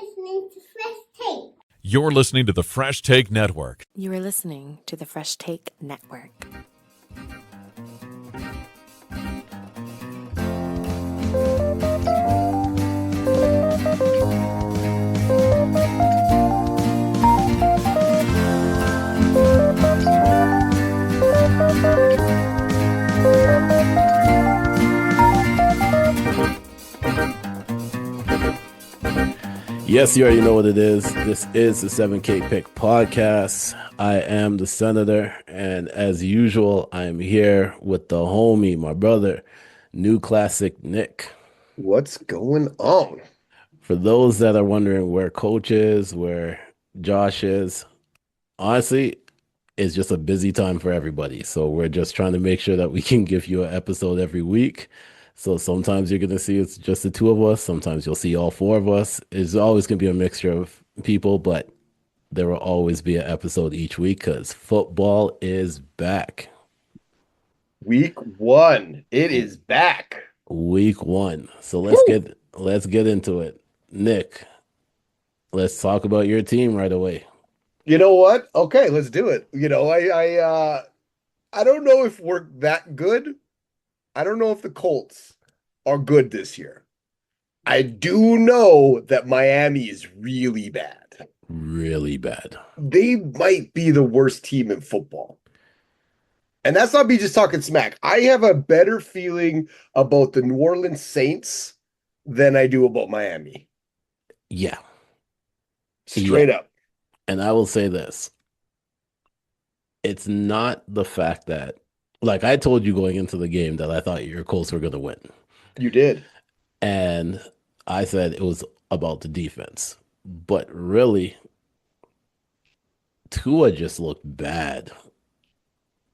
listening to Fresh Take. You're listening to the Fresh Take Network. You are listening to the Fresh Take Network. Yes, you already know what it is. This is the 7K Pick Podcast. I am the Senator, and as usual, I am here with the homie, my brother, New Classic Nick. What's going on? For those that are wondering where Coach is, where Josh is, honestly, it's just a busy time for everybody. So we're just trying to make sure that we can give you an episode every week. So sometimes you're going to see it's just the two of us. Sometimes you'll see all four of us. It's always going to be a mixture of people, but there will always be an episode each week because football is back. Week 1. It is back. Week 1. So let's get into it. Nick, let's talk about your team right away. You know what? Okay, let's do it. You know, I don't know if we're that good. I don't know if the Colts are good this year. I do know that Miami is really bad. Really bad. They might be the worst team in football. And that's not me just talking smack. I have a better feeling about the New Orleans Saints than I do about Miami. Yeah. Straight up. And I will say this. It's not the fact that, like I told you going into the game that I thought your Colts were going to win. You did. And I said it was about the defense. But really, Tua just looked bad.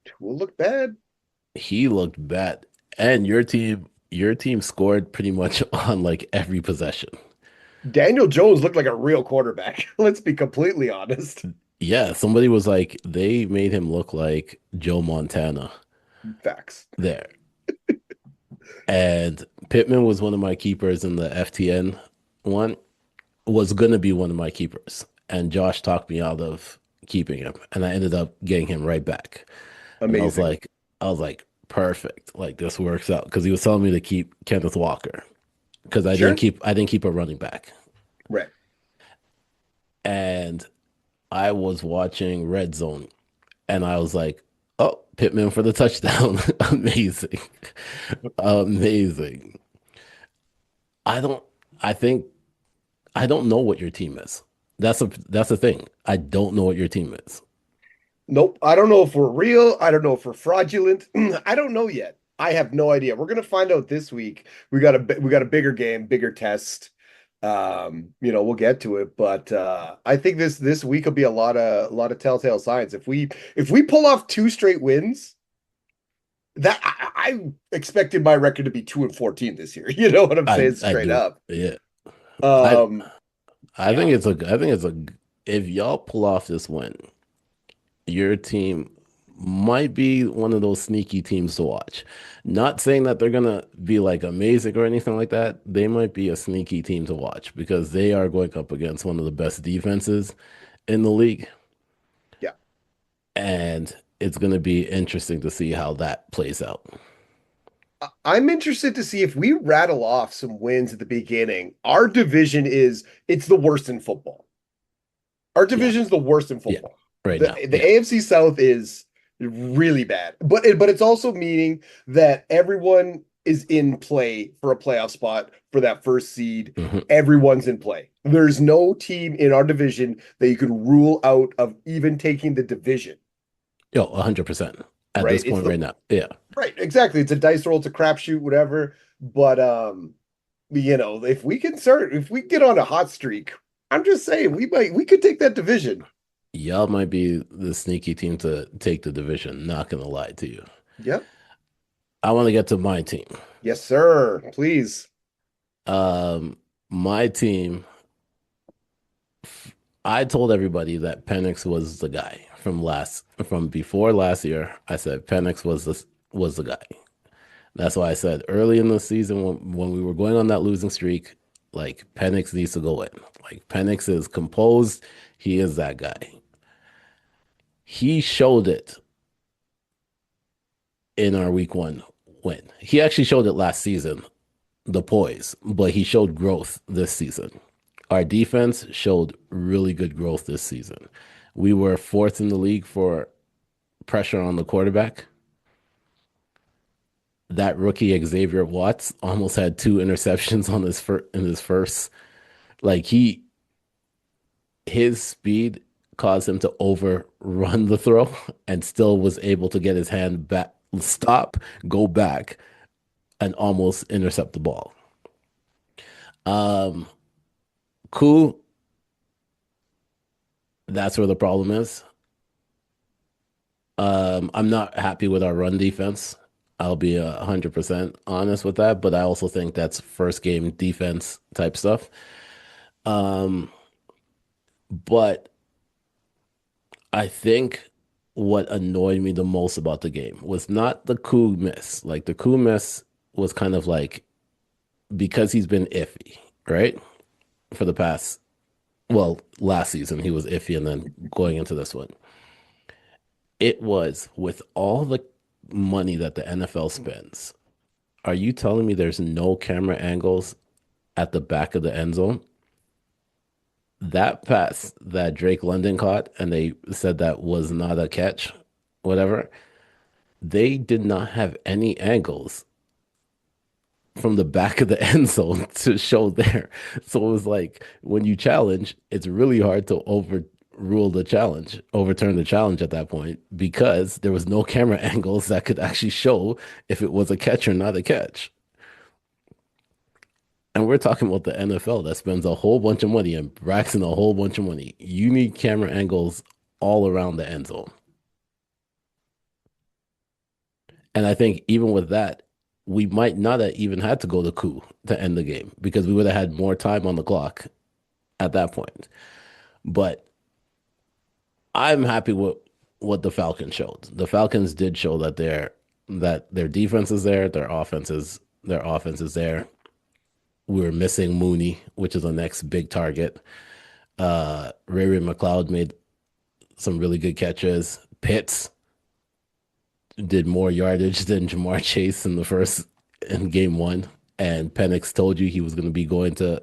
Tua looked bad? He looked bad. And your team scored pretty much on like every possession. Daniel Jones looked like a real quarterback. Let's be completely honest. Yeah, somebody was like, they made him look like Joe Montana. Facts. There. And Pittman was one of my keepers in the FTN one, was going to be one of my keepers. And Josh talked me out of keeping him. And I ended up getting him right back. Amazing. I was like, perfect. Like this works out. Because he was telling me to keep Kenneth Walker. Because I didn't keep a running back. Right. And I was watching Red Zone. And I was like, oh, Pittman for the touchdown. Amazing. Amazing. I don't know what your team is. That's the thing. I don't know what your team is. Nope. I don't know if we're real. I don't know if we're fraudulent. I don't know yet. I have no idea. We're gonna find out this week. We got a bigger game, bigger test. We'll get to it, but I think this week will be a lot of telltale signs. If we pull off 2 straight wins, that I expected my record to be 2-14 this year. You know what I'm saying? Straight up. Yeah. I think it's if y'all pull off this win, your team might be one of those sneaky teams to watch. Not saying that they're gonna be like amazing or anything like that. They might be a sneaky team to watch because they are going up against one of the best defenses in the league. Yeah. And it's gonna be interesting to see how that plays out. I'm interested to see if we rattle off some wins at the beginning. Our division it's the worst in football. Our division's the worst in football. Yeah, right now. The AFC South is really bad. But it's also meaning that everyone is in play for a playoff spot for that first seed. Mm-hmm. Everyone's in play. There's no team in our division that you can rule out of even taking the division. 100% at this point right now. Yeah. Right, exactly. It's a dice roll, it's a crapshoot, whatever. But if we get on a hot streak, I'm just saying we could take that division. Y'all might be the sneaky team to take the division. Not gonna lie to you. Yep. I want to get to my team. Yes, sir. Please. My team. I told everybody that Penix was the guy from before last year. I said Penix was the guy. That's why I said early in the season when we were going on that losing streak, Like Penix needs to go in. Like Penix is composed. He is that guy. He showed it in our week 1 win. He actually showed it last season, the poise, but he showed growth this season. Our defense showed really good growth this season. We were fourth in the league for pressure on the quarterback. That rookie Xavier Watts almost had 2 interceptions on his first. Like his speed caused him to overrun the throw and still was able to get his hand back, stop, go back, and almost intercept the ball. Um, cool. That's where the problem is. I'm not happy with our run defense. I'll be 100% honest with that, but I also think that's first game defense type stuff. Um, but I think what annoyed me the most about the game was not the coup miss. Like the coup miss was kind of like because he's been iffy, right? For the past, well, last season he was iffy, and then going into this one, it was with all the money that the NFL spends. Are you telling me there's no camera angles at the back of the end zone? That pass that Drake London caught, and they said that was not a catch, whatever, they did not have any angles from the back of the end zone to show there. So it was like when you challenge, it's really hard to overturn the challenge at that point because there was no camera angles that could actually show if it was a catch or not a catch. And we're talking about the NFL that spends a whole bunch of money and racks in a whole bunch of money. You need camera angles all around the end zone. And I think even with that, we might not have even had to go to coup to end the game because we would have had more time on the clock at that point. But I'm happy with what the Falcons showed. The Falcons did show that their defense is there, their offense is there. We were missing Mooney, which is the next big target. Ray McLeod made some really good catches. Pitts did more yardage than Jamar Chase in game 1. And Penix told you he was going to be going to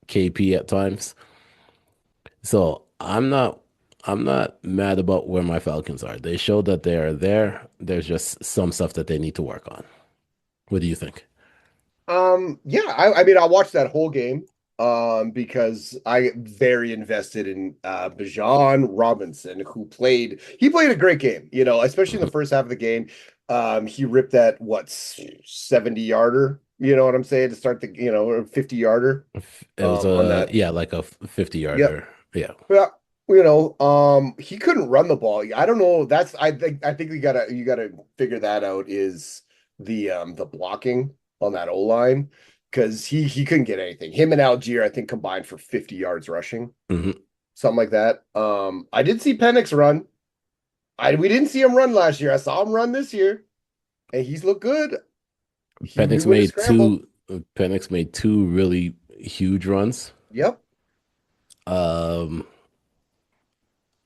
KP at times. So I'm not mad about where my Falcons are. They showed that they are there. There's just some stuff that they need to work on. What do you think? Yeah, I mean, I watched that whole game, because I very invested in Bijan Robinson, he played a great game, especially in the first half of the game. He ripped that 70-yarder, you know what I'm saying, to start the, or 50-yarder. It was On that. yeah, like a 50 Yep. yarder. Yeah. Yeah, he couldn't run the ball. I don't know. I think you gotta figure that out, is the blocking on that O line, because he couldn't get anything. Him and Algier, I think, combined for 50 yards rushing, hmm something like that. I did see Penix run. We didn't see him run last year. I saw him run this year, and he's looked good. He Penix knew when to made scramble. two really huge runs. Yep. Um,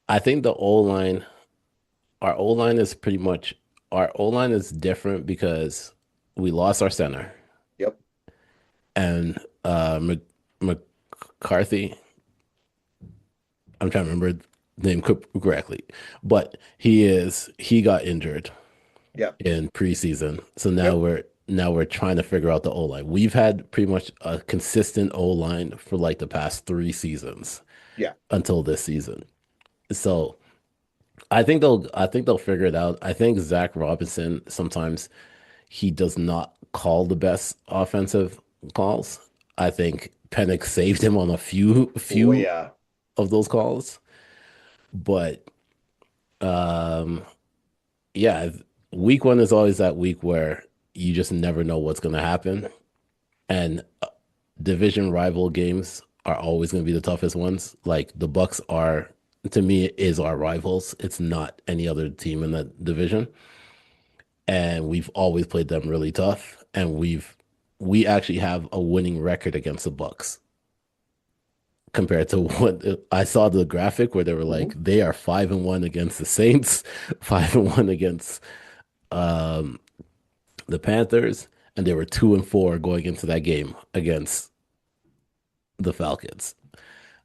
I think our O line is pretty much our O line is different because we lost our center Yep. and McCarthy. I'm trying to remember the name correctly, but he got injured Yep. in preseason. So Yep. now we're trying to figure out the O line. We've had pretty much a consistent O line for like the past 3 seasons Yeah. until this season. So I think they'll figure it out. I think Zach Robinson sometimes he does not call the best offensive calls. I think Penix saved him on a few Oh few yeah. of those calls, but um yeah, week 1 is always that week where you just never know what's going to happen. And division rival games are always going to be the toughest ones. Like the Bucks are, to me, is our rivals. It's not any other team in that division. And we've always played them really tough. And we've we actually have a winning record against the Bucks compared to what I saw the graphic where they were like Mhm. they are 5-1 against the Saints, 5-1 against um, the Panthers, and they were 2-4 going into that game against the Falcons.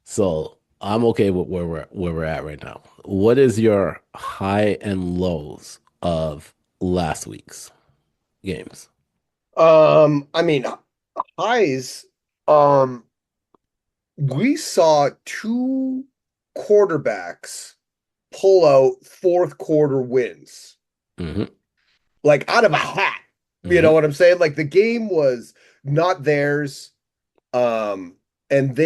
So I'm okay with where we're at right now. What is your high and lows of last week's games? I mean, highs. Um, we saw two quarterbacks pull out fourth quarter wins, Hmm. like out of a hat. You know Hmm. what I'm saying? Like the game was not theirs. Um, and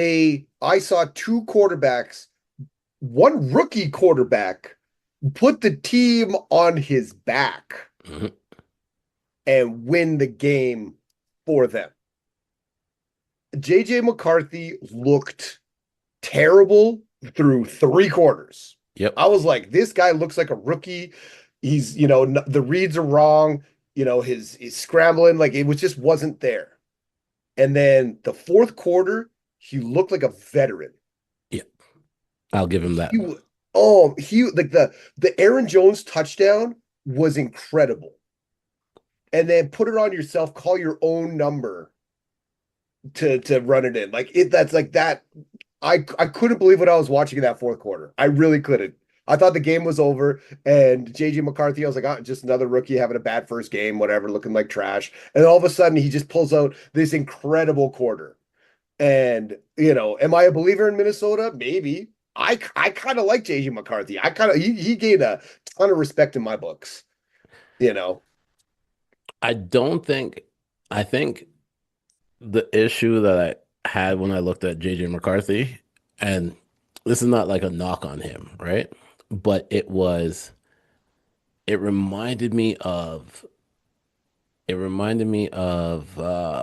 I saw two quarterbacks, one rookie quarterback put the team on his back Hmm. and win the game for them. JJ McCarthy looked terrible through three quarters. Yep. I was like, this guy looks like a rookie. He's, the reads are wrong. His scrambling, like it was just wasn't there. And then the fourth quarter, he looked like a veteran. Yep. I'll give him that. He was, oh, he like the Aaron Jones touchdown was incredible. And then put it on yourself, call your own number to run it in. Like it that's like that. I couldn't believe what I was watching in that fourth quarter. I really couldn't. I thought the game was over, and JJ McCarthy, I was like, oh, just another rookie having a bad first game, whatever, looking like trash. And all of a sudden, he just pulls out this incredible quarter. And, am I a believer in Minnesota? Maybe. I kind of like JJ McCarthy. He gained a ton of respect in my books, you know. I don't think, I think the issue that I had when I looked at JJ McCarthy, and this is not like a knock on him, right? But it reminded me of,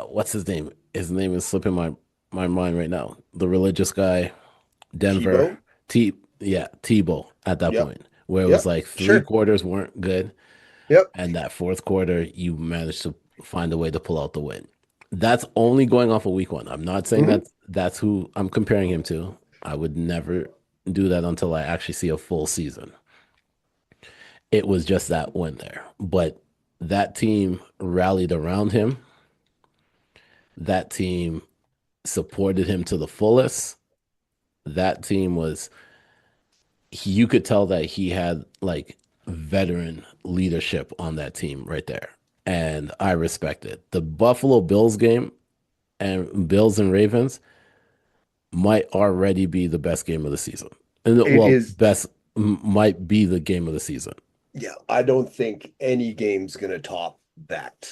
what's his name? His name is slipping my mind right now. The religious guy, Denver, Tebow. Yeah, Tebow at that Yep. point, where it was Yep. like three Sure. quarters weren't good. Yep. And that fourth quarter, you managed to find a way to pull out the win. That's only going off of week one. I'm not saying Mhm. that's who I'm comparing him to. I would never do that until I actually see a full season. It was just that win there. But that team rallied around him. That team supported him to the fullest. That team was, you could tell that he had like veteran leadership on that team right there. And I respect it. The Buffalo Bills game and Bills and Ravens might already be the best game of the season. And It well, is. might be the game of the season. Yeah, I don't think any game's gonna top that.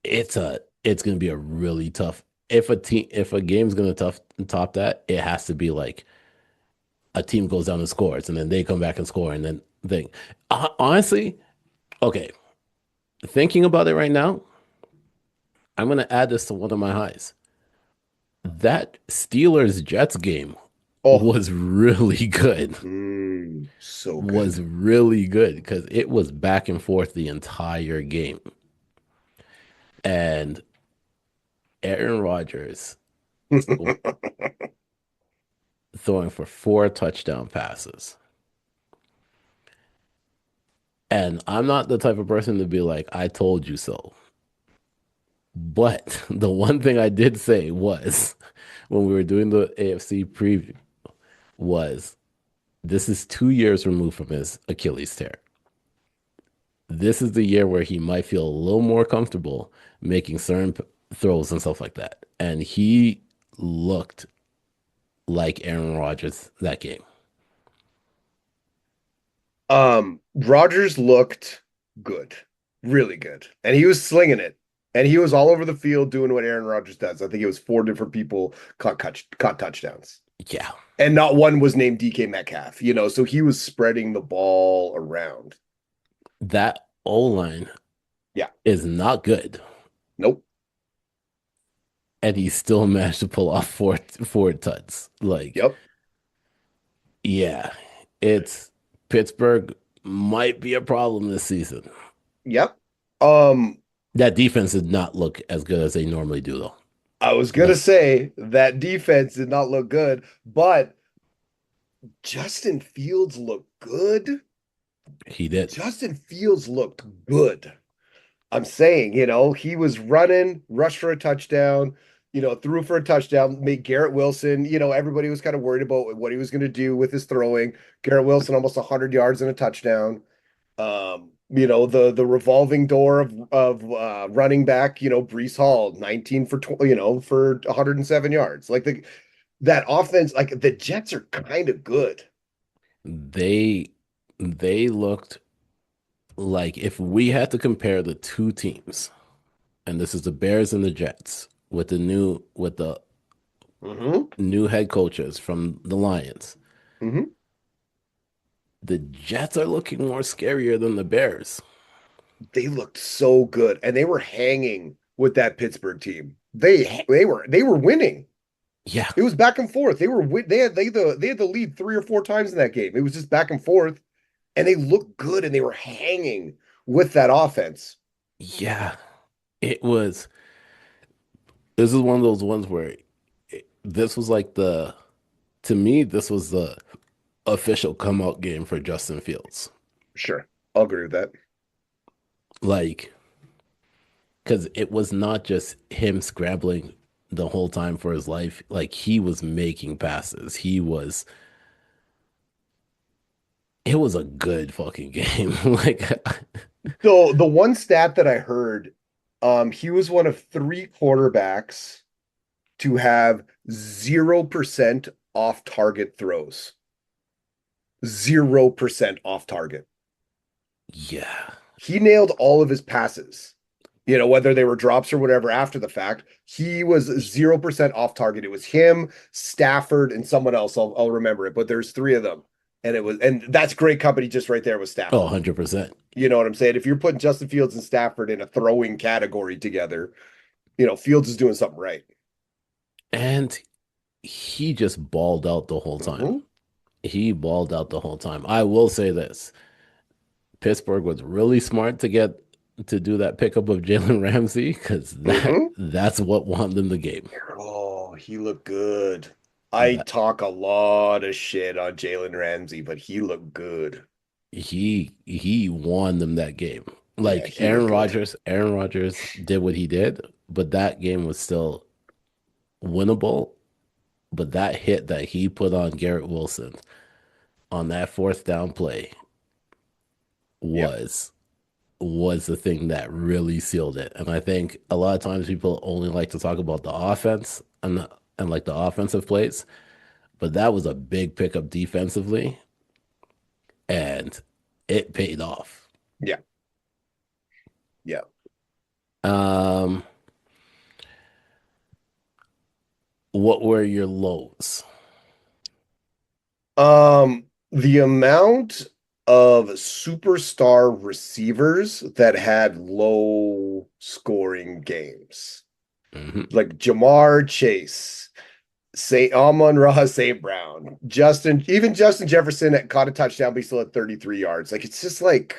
It's gonna be a really tough, if a game's gonna top that, it has to be like a team goes down and scores and then they come back and score and then they honestly, okay, thinking about it right now, I'm gonna add this to one of my highs. That Steelers Jets game Oh, was really good. so Was good. really good because it was back and forth the entire game. And Aaron Rodgers throwing for 4 touchdown passes. And I'm not the type of person to be like, I told you so. But the one thing I did say was when we were doing the AFC preview was this is 2 years removed from his Achilles tear. This is the year where he might feel a little more comfortable making certain throws and stuff like that. And he looked like Aaron Rodgers that game. Rodgers looked good, really good, and he was slinging it, and he was all over the field doing what Aaron Rodgers does. I think it was four different people caught touchdowns, Yeah, and not one was named DK Metcalf. So he was spreading the ball around. that O line Yeah, is not good, nope, and he still managed to pull off four tuds. Like, yep, yeah, it's Pittsburgh might be a problem this season. yep. Um, That defense did not look as good as they normally do, though. I was gonna Like say that defense did not look good, but Justin Fields looked good. he did. Justin Fields looked good. I'm saying, he was running, rushed for a touchdown, threw for a touchdown, made Garrett Wilson, everybody was kind of worried about what he was going to do with his throwing. Garrett Wilson almost 100 yards and a touchdown. The revolving door of running back, Brees Hall, 19 for 20, for 107 yards. Like that offense, like the Jets are kind of good. They they looked like if we had to compare the two teams, and this is the Bears and the Jets with the Mm-hmm. new head coaches from the Lions. Mm-hmm. The Jets are looking more scarier than the Bears. They looked so good, and they were hanging with that Pittsburgh team. They were winning. Yeah, It was back and forth. They had the lead 3 or 4 times in that game. It was just back and forth, and they looked good, and they were hanging with that offense. yeah. It was. This is one of those ones where this was like to me, this was the official come out game for Justin Fields. Sure, I'll agree with that. Like, because it was not just him scrambling the whole time for his life. Like, he was making passes. It was a good fucking game. Like, So the one stat that I heard, he was one of 3 quarterbacks to have 0% off target throws. 0% off target. yeah, He nailed all of his passes, whether they were drops or whatever after the fact. He was 0% off target. It was him, Stafford, and someone else. I'll remember it, but there's 3 of them. And that's great company just right there with oh, Stafford. 100%. You know what I'm saying? If you're putting Justin Fields and Stafford in a throwing category together, Fields is doing something right. And he just balled out the whole time. Mm-hmm. He balled out the whole time. I will say this. Pittsburgh was really smart to do that pickup of Jalen Ramsey because Mm-hmm. that's what won them the game. Oh, he looked good. I That talk a lot of shit on Jalen Ramsey, but he looked good. he won them that game. Yeah, Like he looked good. Aaron Rodgers did what he did, but that game was still winnable. But that hit that he put on Garrett Wilson on that fourth down play Yep. was was the thing that really sealed it. And I think a lot of times people only like to talk about the offense and like the offensive plays, but that was a big pickup defensively, and it paid off. Yeah. Yeah. Um, what were your lows? The amount of superstar receivers that had low scoring games, Mhm. like Jamar Chase, Say Amon-Ra St. Brown, even Justin Jefferson caught a touchdown, but he still had 33 yards. Like it's just like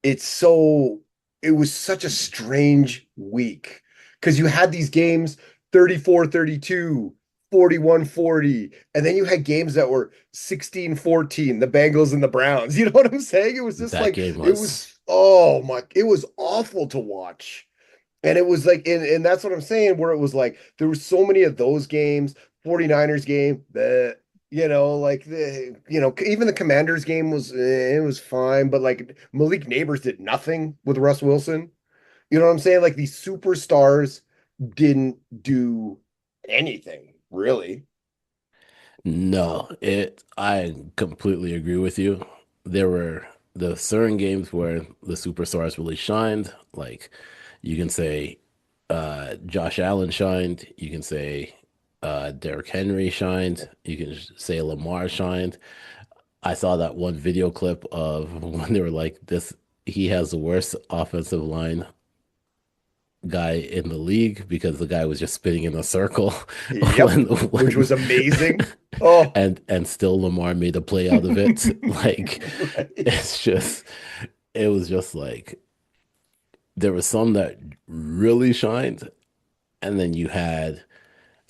it's so it was such a strange week because you had these games 34-32, 41-40, and then you had games that were 16-14, the Bengals and the Browns. You know what I'm saying? It was just That like game it was was oh my, it was awful to watch. And it was like, and that's what I'm saying, where it was like there were so many of those games, 49ers game, that like even the Commanders game was it was fine, but like Malik Neighbors did nothing with Russ Wilson. You know what I'm saying? Like these superstars didn't do anything, really. no, it I completely agree with you. There were the certain games where the superstars really shined. Like you can say Josh Allen shined. You can say Derrick Henry shined. You can say Lamar shined. I saw that one video clip of when they were like, "This he has the worst offensive line guy in the league," because the guy was just spinning in a circle Yep, which when was amazing. Oh, and still Lamar made a play out of it. Like right. it's just it was just like there were some that really shined, and then you had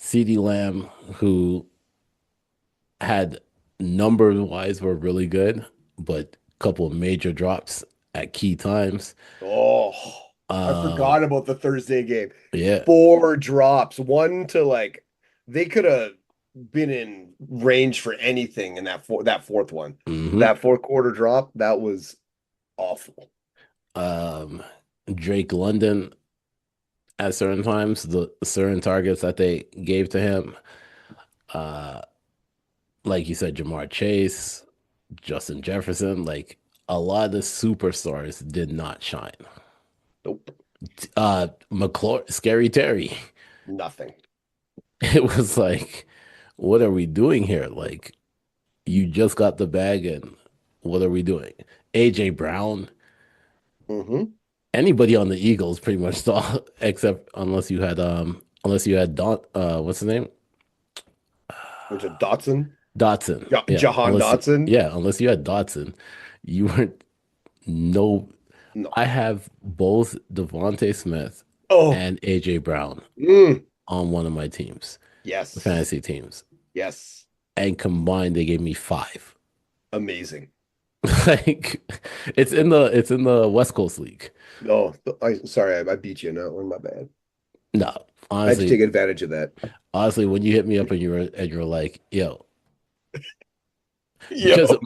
CeeDee Lamb, who had numbers wise were really good, but a couple of major drops at key times. Oh, I Um, forgot about the Thursday game. yeah. Four drops, one to like they could have been in range for anything in that fourth one. hmm That fourth quarter drop, that was awful. Um, Drake London at certain times, the certain targets that they gave to him. Uh, like you said, Jamar Chase, Justin Jefferson, like a lot of the superstars did not shine. Nope, Scary Terry. nothing. It was like, what are we doing here? Like, you just got the bag, and what are we doing? AJ Brown, Mm-hmm. anybody on the Eagles pretty much saw, except unless you had what's his name? Which is Dotson, Dotson. Jahan Dotson. Unless you had Dotson, you weren't no. No. I have both Devontae Smith Oh, and AJ Brown mm, on one of my teams, yes, fantasy teams, yes, and combined they gave me five. amazing. Like it's in the West Coast League. No, I sorry, I beat you. No, my bad. No, I had to take honestly, advantage of that. when you hit me up and you're like, yo, Yo.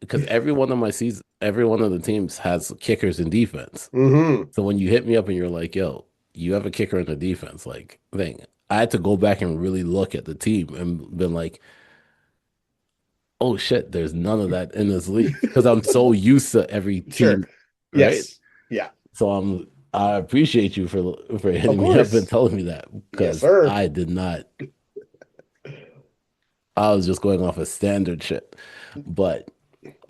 because every one of my seasons, every one of the teams has kickers in defense. Mm-hmm. So when you hit me up and you're like, yo, you have a kicker in the defense, like thing, I had to go back and really look at the team and been like, oh shit, there's none of that in this league because I'm so used to every Sure. team, right? Yes. Yeah. So I appreciate you for Of hitting me up and course. telling me that Yes, because sir. I did not. I was just going off of standard shit. But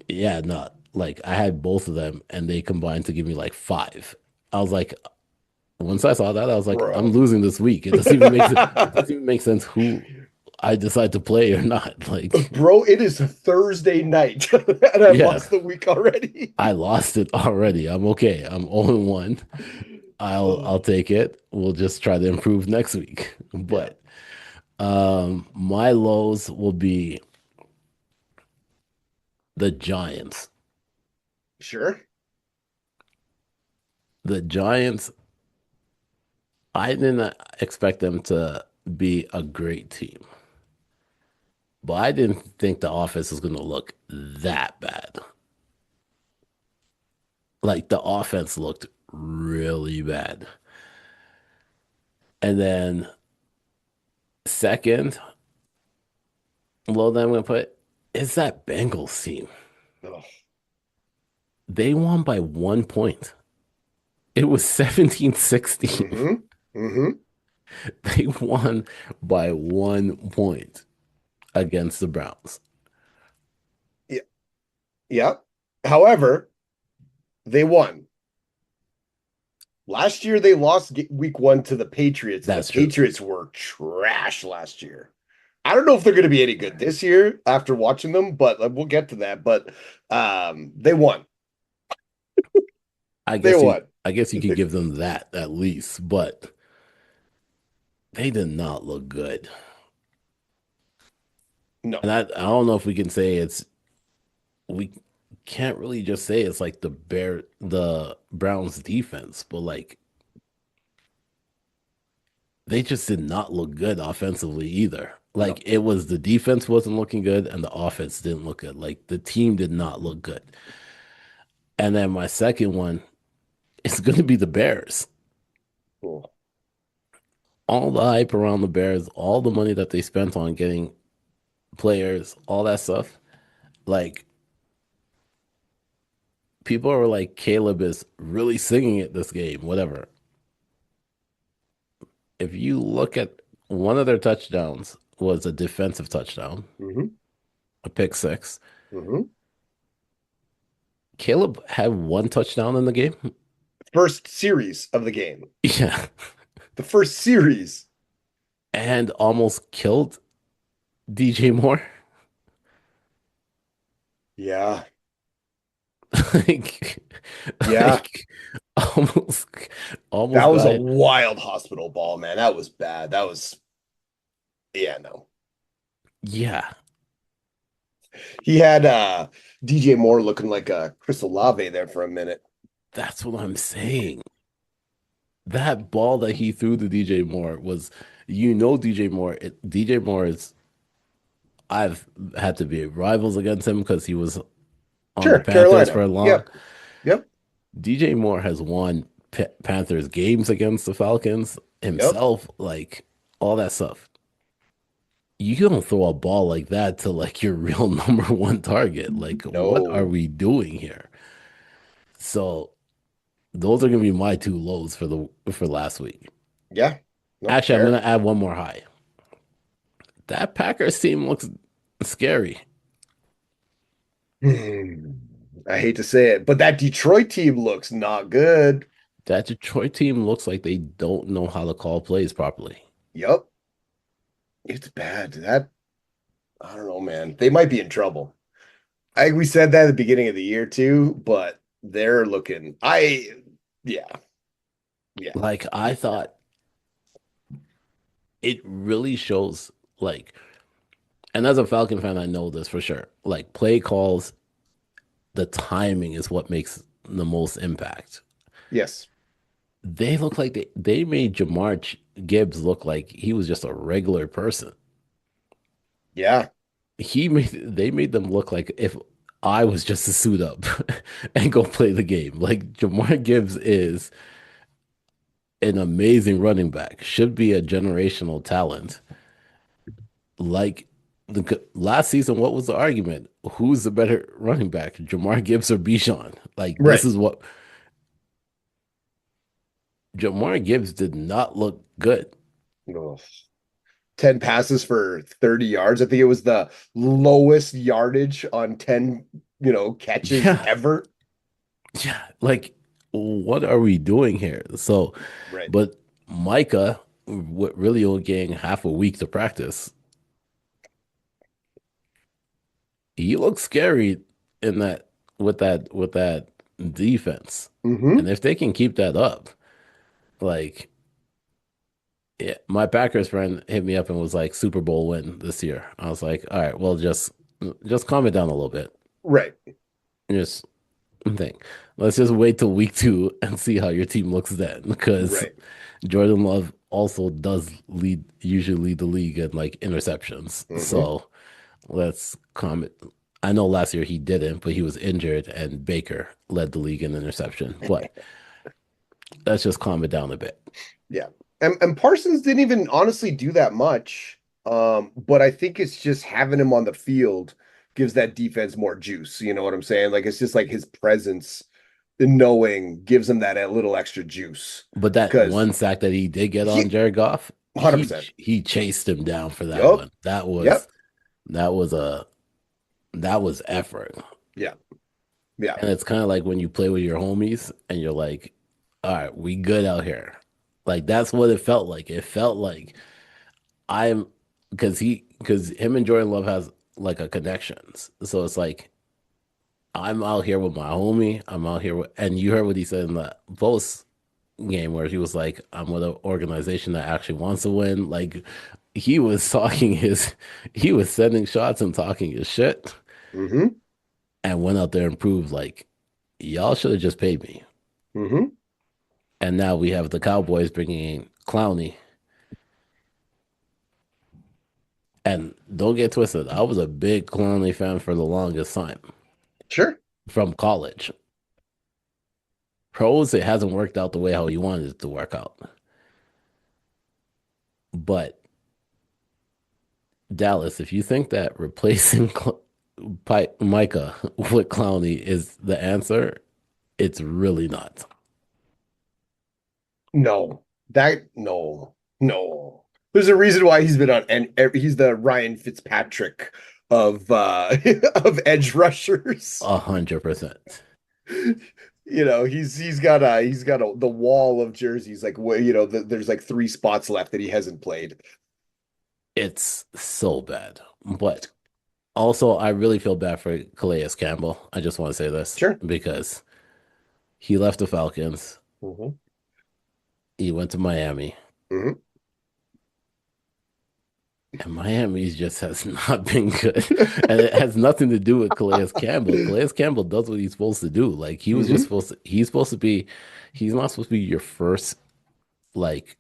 yeah, no, like I had both of them and they combined to give me like five. I was like, once I saw that, I was like, I'm Bro. losing this week. It doesn't even make sense. It doesn't even make sense who I decide to play or not. Like, Bro, it is Thursday night and I yeah, lost the week already. I lost it already. I'm okay. I'm 0-1. I'll Oh, take it. We'll just try to improve next week. yeah, But my lows will be the Giants. sure. The Giants, I didn't expect them to be a great team, but I didn't think the offense was going to look that bad. Like the offense looked really bad. And then second, low that I'm going to put is that Bengals team. Oh, They won by 1 point. It was 17-16. mm-hmm. Mm-hmm. They won by 1 point against the Browns. Yeah. Yeah. However, they won. Last year they lost week one to the Patriots, and the That's true. Patriots were trash last year. I don't know if they're going to be any good this year after watching them, but we'll get to that. But they won. I They guess you won. I guess you could give them that at least, but they did not look good. No, And I don't know if we can say we can't really just say it's like the Browns defense, but like they just did not look good offensively either. no. Like it was the defense wasn't looking good and the offense didn't look good. Like the team did not look good. And then my second one is going to be the Bears. Cool. All the hype around the Bears, all the money that they spent on getting players, all that stuff. Like people are like, Caleb is really singing it this game, whatever. If you look at one of their touchdowns was a defensive touchdown, Mm-hmm. a pick six. Mm-hmm. Caleb had one touchdown in the game. First series of the game. Yeah. The first series. And almost killed DJ Moore. Yeah. like, Yeah. like almost That almost was a got wild hospital ball, man. That was bad. That was, yeah, no. yeah, He had DJ Moore looking like a Crystal Lave there for a minute. that's what I'm saying. That ball that he threw to DJ Moore was, DJ Moore. DJ Moore is. I've had to be rivals against him because he was on the Sure, Panthers Carolina. for long. Yep, yep, DJ Moore has won Panthers games against the Falcons yep. himself, like all that stuff. You don't throw a ball like that to like your real number one target. Like, what are No. we doing here? So those are gonna be my two lows for last week. Yeah, no, Actually, I'm fair. gonna add one more high. That Packers team looks scary. Hmm. I hate to say it, but that Detroit team looks not good. That Detroit team looks like they don't know how to call plays properly. Yep, it's bad. That I don't know, man. They might be in trouble. We said that at the beginning of the year too, but they're looking. Yeah, yeah, Like I thought it really shows like, and as a Falcon fan, I know this for sure. Like play calls, the timing is what makes the most impact. yes, They look like they made Gibbs look like he was just a regular person. yeah, They made them look like if I was just to suit up and go play the game. Like Jamar Gibbs is an amazing running back, should be a generational talent. Like last season, what was the argument? Who's the better running back, Jamar Gibbs or Bijan? Like this right. is what Jamar Gibbs did not look good. Ugh. 10 passes for 30 yards. I think it was the lowest yardage on 10, catches Yeah, ever. yeah. Like, what are we doing here? So, Right. but Micah, really only getting half a week to practice, he looks scary in that with that defense. Mm-hmm. And if they can keep that up, like yeah, my Packers friend hit me up and was like Super Bowl win this year. I was like, all right, well just calm it down a little bit. Right. Just think. Let's just wait till week two and see how your team looks then. Because Right. Jordan Love also does usually lead the league in like interceptions. Mm-hmm. So let's comment. I know last year he didn't, but he was injured and Baker led the league in interception. But let's just calm it down a bit. Yeah. And Parsons didn't even honestly do that much. But I think it's just having him on the field gives that defense more juice. You know what I'm saying? Like it's just like his presence and knowing gives him that a little extra juice. But that Because one sack that he did get on he Jared Goff, 100%. he chased him down for that Yup. one. That was Yep. that was a that was effort. Yeah. Yeah. And it's kind of like when you play with your homies and you're like, all right, we good out here. Like that's what it felt like. It felt like I'm because him and Jordan Love has like a connections. So it's like I'm out here with my homie. I'm out here with, and you heard what he said in the post game where he was like, I'm with an organization that actually wants to win. Like he was he was sending shots and talking his shit Mm-hmm. and went out there and proved like, y'all should have just paid me. Mm-hmm. And now we have the Cowboys bringing in Clowney. And don't get twisted, I was a big Clowney fan for the longest time Sure. from college. Pros, it hasn't worked out the way how he wanted it to work out. But Dallas, if you think that replacing Micah with Clowney is the answer, it's really not. No, no. There's a reason why he's been on, and he's the Ryan Fitzpatrick of of edge rushers. 100%. He's got the wall of jerseys like where there's like three spots left that he hasn't played. It's so bad. But also, I really feel bad for Calais Campbell. I just want to say this Sure. because he left the Falcons Hmm. He went to Miami, Hmm. and Miami just has not been good. And it has nothing to do with Calais Campbell. Calais Campbell does what he's supposed to do. Like he was just Hmm. supposed to, he's not supposed to be your like,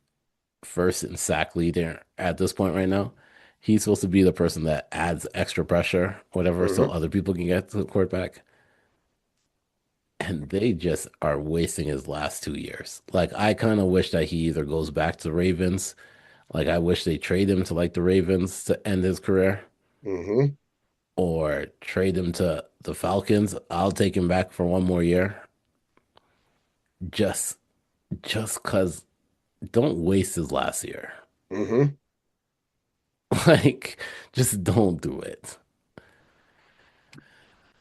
first and sack leader at this point right now. He's supposed to be the person that adds extra pressure, whatever, so Hmm. other people can get to the quarterback. And they just are wasting his last 2 years. Like I kind of wish that he either goes back to the Ravens. Like I wish they trade him to like the Ravens to end his career, Hmm. or trade him to the Falcons. I'll take him back for one more year. Just just cause don't waste his last year. Hmm. Like just don't do it.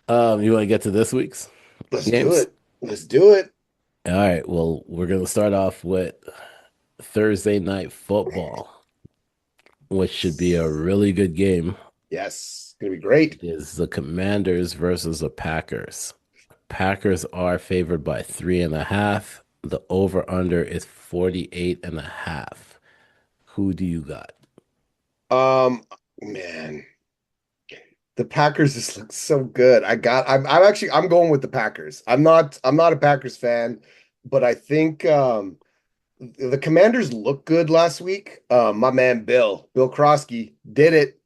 You want to get to this week's Let's do games? it. Let's do it. All right, well, we're gonna start off with Thursday night football, which should be a really good game. Yes, it's gonna be great. It is the Commanders versus the Packers. Packers are favored by 3.5. The over-under is 48 and a half. Who do you got? Um, man, the Packers just look so good. I'm actually I'm going with the Packers. I'm not a Packers fan, but I think the Commanders looked good last week. My man Bill Krosky did it.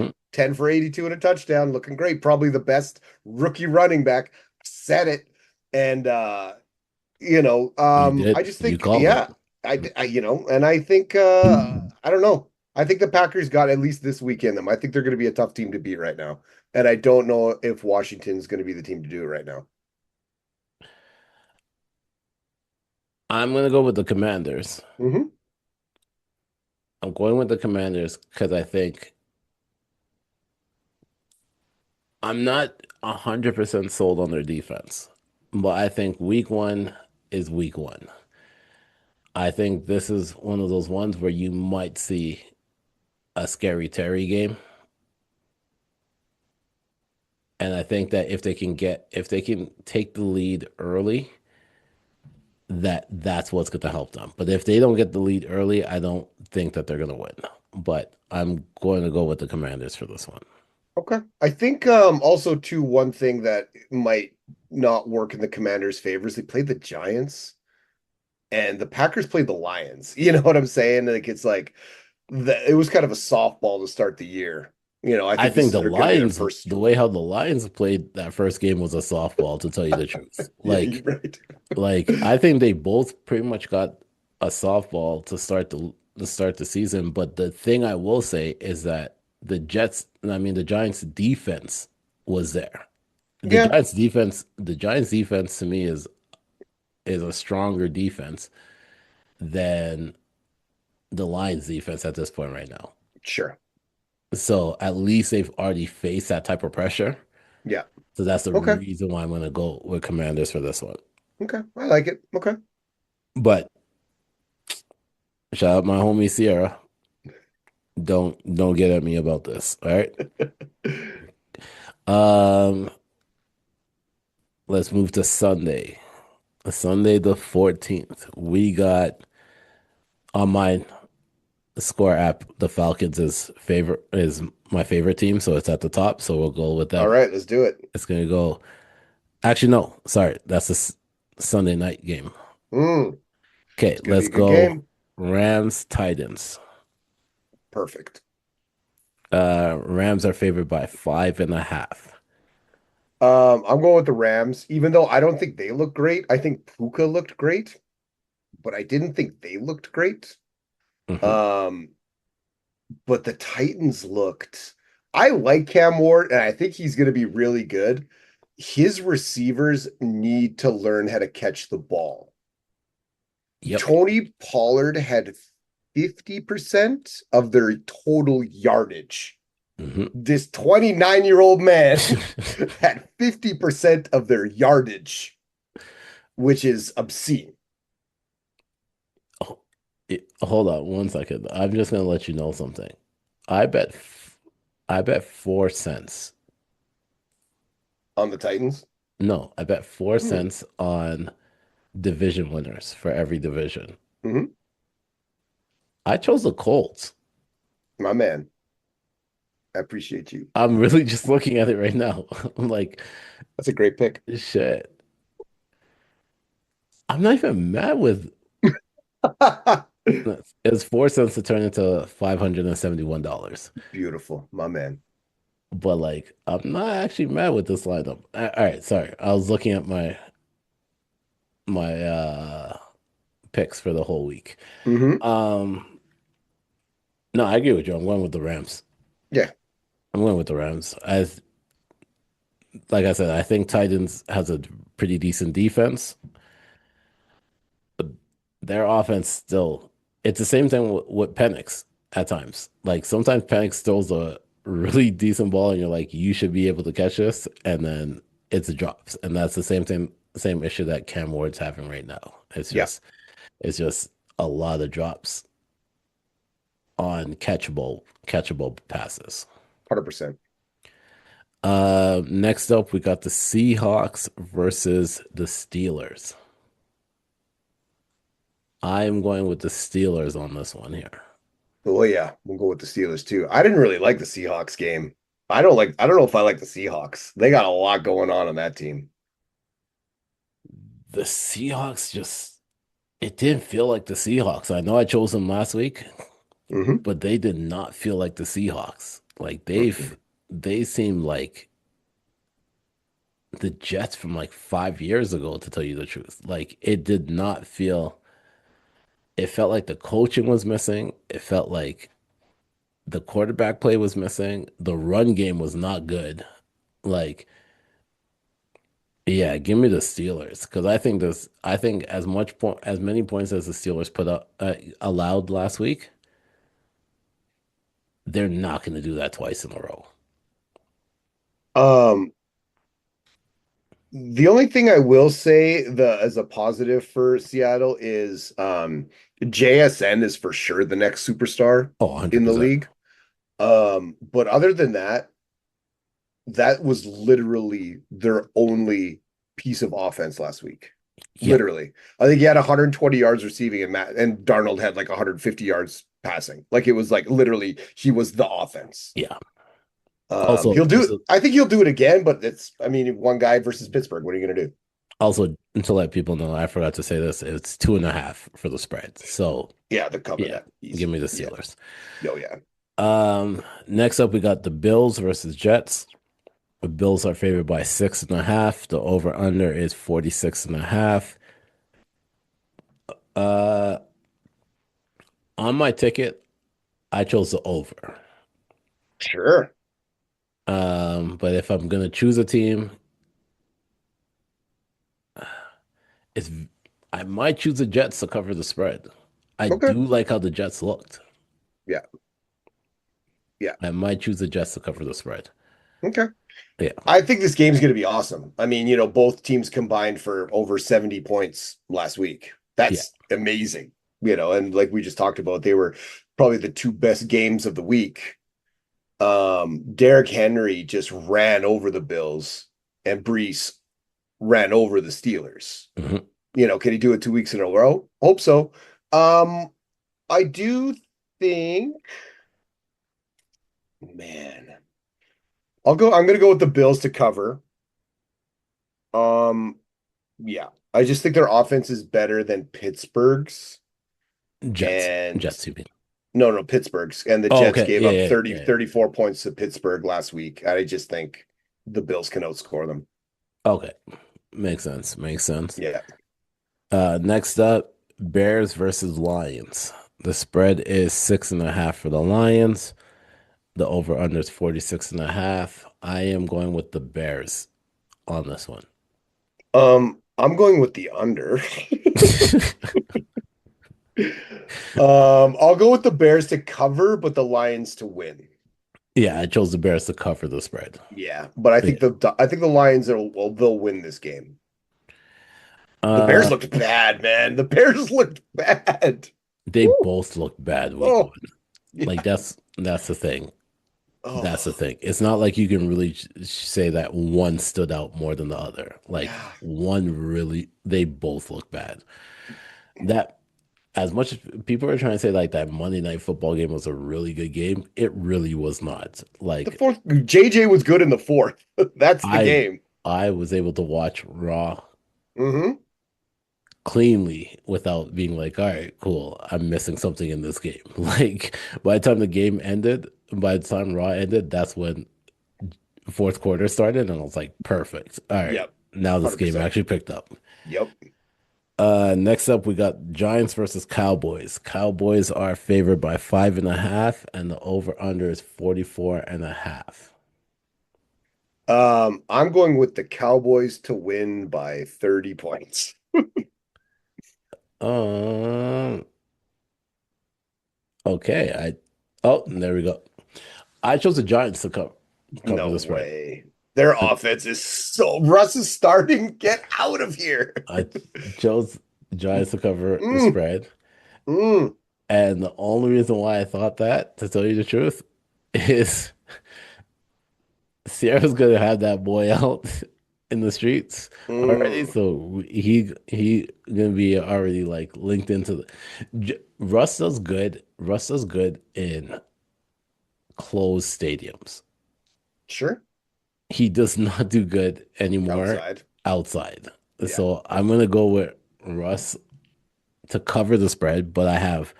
Hmm. 10 for 82 and a touchdown, looking great. Probably the best rookie running back. Said it. And You did. I just You think, called it. yeah, and I think I don't know. I think the Packers got at least this week in them. I think they're going to be a tough team to beat right now. And I don't know if Washington's going to be the team to do it right now. I'm gonna go with the Commanders. Hmm. I'm going with the Commanders because I think I'm not 100% sold on their defense, but I think week one is week one. I think this is one of those ones where you might see a scary Terry game. And I think that if they can take the lead early, that's what's going to help them. But if they don't get the lead early, I don't think that they're going to win. But I'm going to go with the Commanders for this one. Okay. I think also too one thing that might not work in the Commanders' favor is they played the Giants and the Packers played the Lions. You know what I'm saying? Like it's like it was kind of a softball to start the year. I I think this think is the going to be their Lions, first. the way how the Lions played that first game was a softball, to tell you the truth. Yeah, you're right. Like I think they both pretty much got a softball to start the season. But the thing I will say is that the Giants defense was there. Yeah, The Giants defense to me is a stronger defense than the Lions defense at this point right now. sure. So at least they've already faced that type of pressure. Yeah. So that's the Okay. reason why I'm going to go with Commanders for this one. Okay. I like it. Okay. But shout out my homie Sierra. Don't get at me about this. All right. Um, let's move to Sunday. Sunday the 14th. We got on my score app, the Falcons is my favorite team, so it's at the top. So we'll go with All them. right, let's do it. It's gonna go. Actually, no, sorry, that's the Sunday night game. Mm, Okay, it's gonna be let's a good go. game. Rams Titans. Perfect. Rams are favored by 5.5. I'm going with the Rams, even though I don't think they look great. I think Puka looked great, but I didn't think they looked great. Hmm. Um, but the Titans looked. I like Cam Ward, and I think he's going to be really good. His receivers need to learn how to catch the ball. Yep. Tony Pollard had 50% of their total yardage. Hmm. This 29-year-old man had 50% of their yardage, which is obscene. Oh, hold on 1 second. I'm just gonna let you know something. I bet I bet 4 cents. On the Titans. No, I bet four Hmm. cents on division winners for every division. Hmm. I chose the Colts. My man, I appreciate you. I'm really just looking at it right now. I'm like, That's a great pick. shit. I'm not even mad with it's 4 cents to turn into $571. Beautiful, my man. But like, I'm not actually mad with this lineup. All right, sorry. I was looking at my picks for the whole week. Hmm. Um, no, I agree with you. I'm going with the Rams. Yeah. I'm going with the Rams. Like I said, I think Titans has a pretty decent defense. Their offense still, it's the same thing with Penix at times. Like sometimes Penix throws a really decent ball and you're like, you should be able to catch this, and then it's drops. And that's the same thing, same issue that Cam Ward's having right now. Yeah. It's just a lot of drops on catchable passes. 100%. Next up, we got the Seahawks versus the Steelers. I'm going with the Steelers on this one here. Oh yeah, we'll go with the Steelers too. I didn't really like the Seahawks game. I don't know if I like the Seahawks. They got a lot going on that team. The Seahawks just, it didn't feel like the Seahawks. I know I chose them last week, Hmm. but they did not feel like the Seahawks. Like Hmm. they seem like the Jets from like 5 years ago, to tell you the truth. Like it did not feel, it felt like the coaching was missing. It felt like the quarterback play was missing. The run game was not good. Like, yeah, give me the Steelers because I think as many points as the Steelers put up allowed last week, they're not going to do that twice in a row. Um, the only thing I will say the as a positive for Seattle is JSN is for sure the next superstar Oh, in the 100%. league. But other than that, that was literally their only piece of offense last week. Yeah, Literally. I think he had 120 yards receiving and Darnold had like 150 yards passing. Like it was like literally he was the offense. yeah. Also, He'll do I think he'll do it again, but it's I mean one guy versus Pittsburgh. What are you gonna do? also to let people know, I forgot to say this. It's 2.5 for the spread. So Yeah, the cover yeah, that give easy. me the Yeah. Steelers. Oh yeah. Next up we got the Bills versus Jets. The Bills are favored by 6.5. The over under is 46.5. Uh, on my ticket, I chose the over. Sure. But if I'm gonna choose a team, it's I might choose the Jets to cover the spread. I Okay. do like how the Jets looked. Yeah. Yeah. I might choose the Jets to cover the spread. Okay. Yeah, I think this game's going to be awesome. I mean, both teams combined for over 70 points last week. yeah. That's amazing. And like we just talked about, they were probably the two best games of the week. Derrick Henry just ran over the Bills and Brees ran over the Steelers. Mhm. Can he do it 2 weeks in a row? Hope so. Um, I do think, man, I'm gonna go with the Bills to cover. Um, Yeah, I just think their offense is better than Pittsburgh's. Jets, And Jets, you mean? no, Pittsburgh's. And the Oh, Jets okay. gave Yeah, up yeah, 30, yeah. 34 points to Pittsburgh last week. I just think the Bills can outscore them. Okay, makes sense. Makes sense. Yeah. Next up, Bears versus Lions. The spread is 6.5 for the Lions. The over under is 46.5. I am going with the Bears on this one. I'm going with the under. I'll go with the Bears to cover, but the Lions to win. Yeah, I chose the Bears to cover the spread. Yeah, but Yeah. I think the Lions they'll win this game. The Bears Uh, looked bad, man. The Bears looked bad. they Woo. both look bad week Oh, one. yeah. Like that's the thing. That's the Oh, thing. It's not like you can really say that one stood out more than the other. Like yeah. one really, they both look bad. That as much as people are trying to say like that Monday Night Football game was a really good game, it really was not. The Like fourth, JJ was good in the fourth. That's the I game. I was able to watch Raw Hmm. cleanly without being like, all right, cool, I'm missing something in this game. Like by the time the game ended, by the time Raw ended, that's when fourth quarter started, and I was like, perfect. All right, Yep. now this game 100%. actually picked up. Yep. Next up, we got Giants versus Cowboys. Cowboys are favored by 5.5, and the over-under is 44.5. I'm going with the Cowboys to win by 30 points. Um, okay. Oh, there we go. I chose the Giants to cover No the spread. way. Their offense is Russ is starting. Get out of here. I chose the Giants to cover the Mm, spread. mm, And the only reason why I thought that, to tell you the truth, is Sierra's gonna have that boy out in the streets already, mm. so he gonna be already like linked into the Russ does good. Russ does good in closed stadiums. Sure. He does not do good anymore Outside. outside. Yeah. So I'm gonna go with Russ to cover the spread, but I have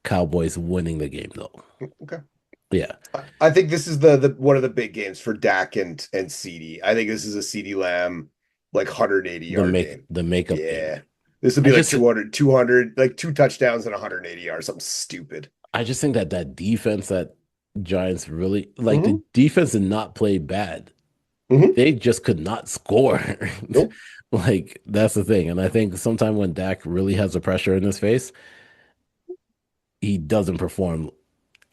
Cowboys winning the game though. Okay. Yeah, I think this is the one of the big games for Dak and CD. I think this is a CD Lamb like 180 yard game. the makeup game. Yeah. This would I be like just 200, like 2 touchdowns and 180 yards, something stupid. I just think that that defense that Giants really like the Hmm. defense did not play bad. Hmm. They just could not score. Nope. Like that's the thing. And I think sometimes when Dak really has the pressure in his face, he doesn't perform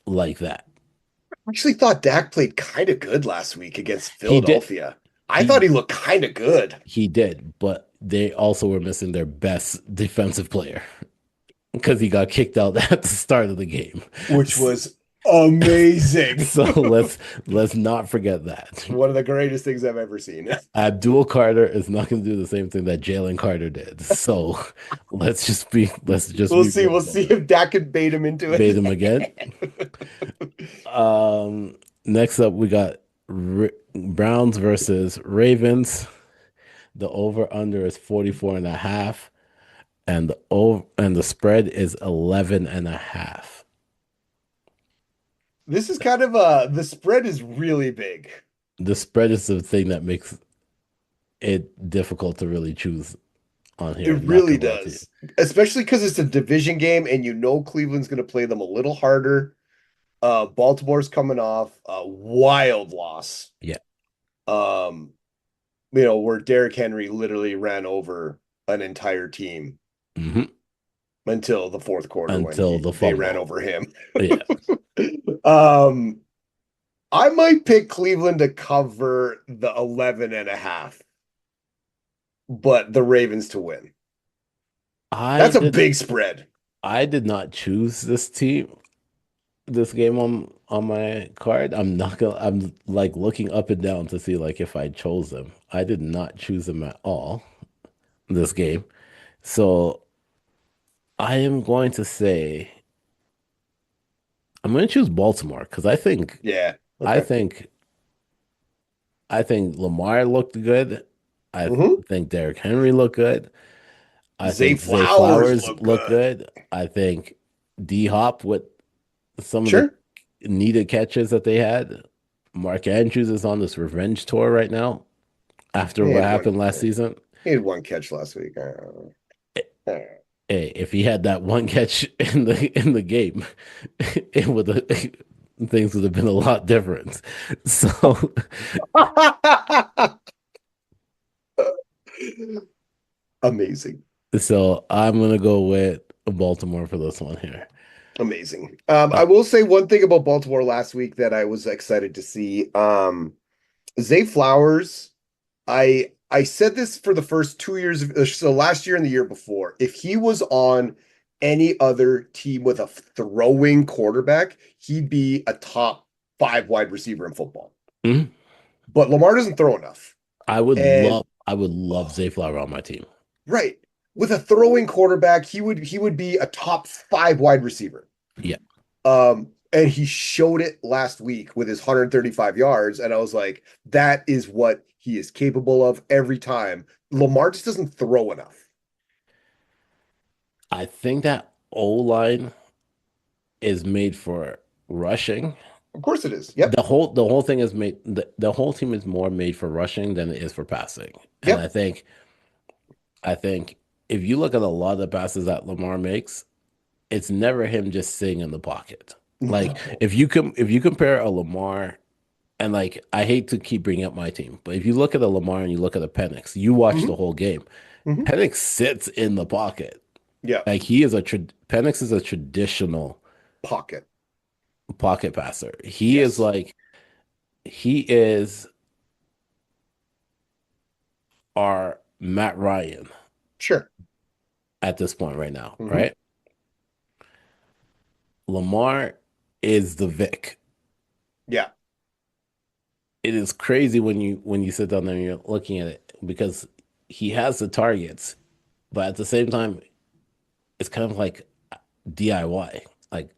like that. I actually thought Dak played kind of good last week against He did Philadelphia. I thought he he looked kind of good, he did, but they also were missing their best defensive player because he got kicked out at the start of the game. which was amazing. So let's not forget that. One of the greatest things I've ever seen. Abdul Carter is not going to do the same thing that Jalen Carter did. So let's just We'll be see. real We'll about see that. if Dak can bait him into Bait him again. it. Next up we got Browns versus Ravens. The over under is 44.5, and the spread is 11.5. This is kind of the spread is really big. The spread is the thing that makes it difficult to really choose on It here. Not really gonna lie to you. does. Especially because it's a division game and you know Cleveland's going to play them a little harder. Baltimore's coming off a wild loss. Yeah. Um, where Derrick Henry literally ran over an entire team Hmm. until the fourth quarter when Until the they ran fumble. over him. Yeah. Um, I might pick Cleveland to cover the 11.5, but the Ravens to win. I That's a did big spread. I did not choose this game on my card. I'm like looking up and down to see like if I chose them. I did not choose them at all this game. So I am going to say I'm going to choose Baltimore because Yeah. I Okay. think I think Lamar looked good. I Hmm. think Derrick Henry looked good. I Zay think Zay Flowers Flowers look looked good. good. I think D Hop with some of the Sure. needed catches that they had. Mark Andrews is on this revenge tour right now after He what had one. happened last season. He had one catch last week. Hey, if he had that one catch in the game, it would have things would have been a lot different. So Amazing. so I'm gonna go with Baltimore for this one here. Amazing. Uh, I will say one thing about Baltimore last week that I was excited to see. Zay Flowers, I said this for the first 2 years so last year and the year before. If he was on any other team with a throwing quarterback, he'd be a top 5 wide receiver in football. Mhm. But Lamar doesn't throw enough. I would And love Zay Flower on my team. right. With a throwing quarterback, he would be a top 5 wide receiver. Yeah. And he showed it last week with his 135 yards. And I was like, that is what he is capable of every time. Lamar just doesn't throw enough. I think that O-line is made for rushing. Of course it is. Yep. The whole thing is made the whole team is more made for rushing than it is for passing. And Yep. I think if you look at a lot of the passes that Lamar makes, it's never him just sitting in the pocket. Like No. if you compare a Lamar and like I hate to keep bringing up my team, but if you look at a Lamar and you look at a Penix, you watch the Mhm. whole game. Mhm. Penix sits in the pocket. Yeah. Like Penix is a traditional Pocket. pocket passer. Yes. He is our Matt Ryan Sure. at this point right now, Mhm. right? Lamar is the Vic. Yeah. It is crazy when you sit down there and you're looking at it because he has the targets, but at the same time, it's kind of like DIY. Like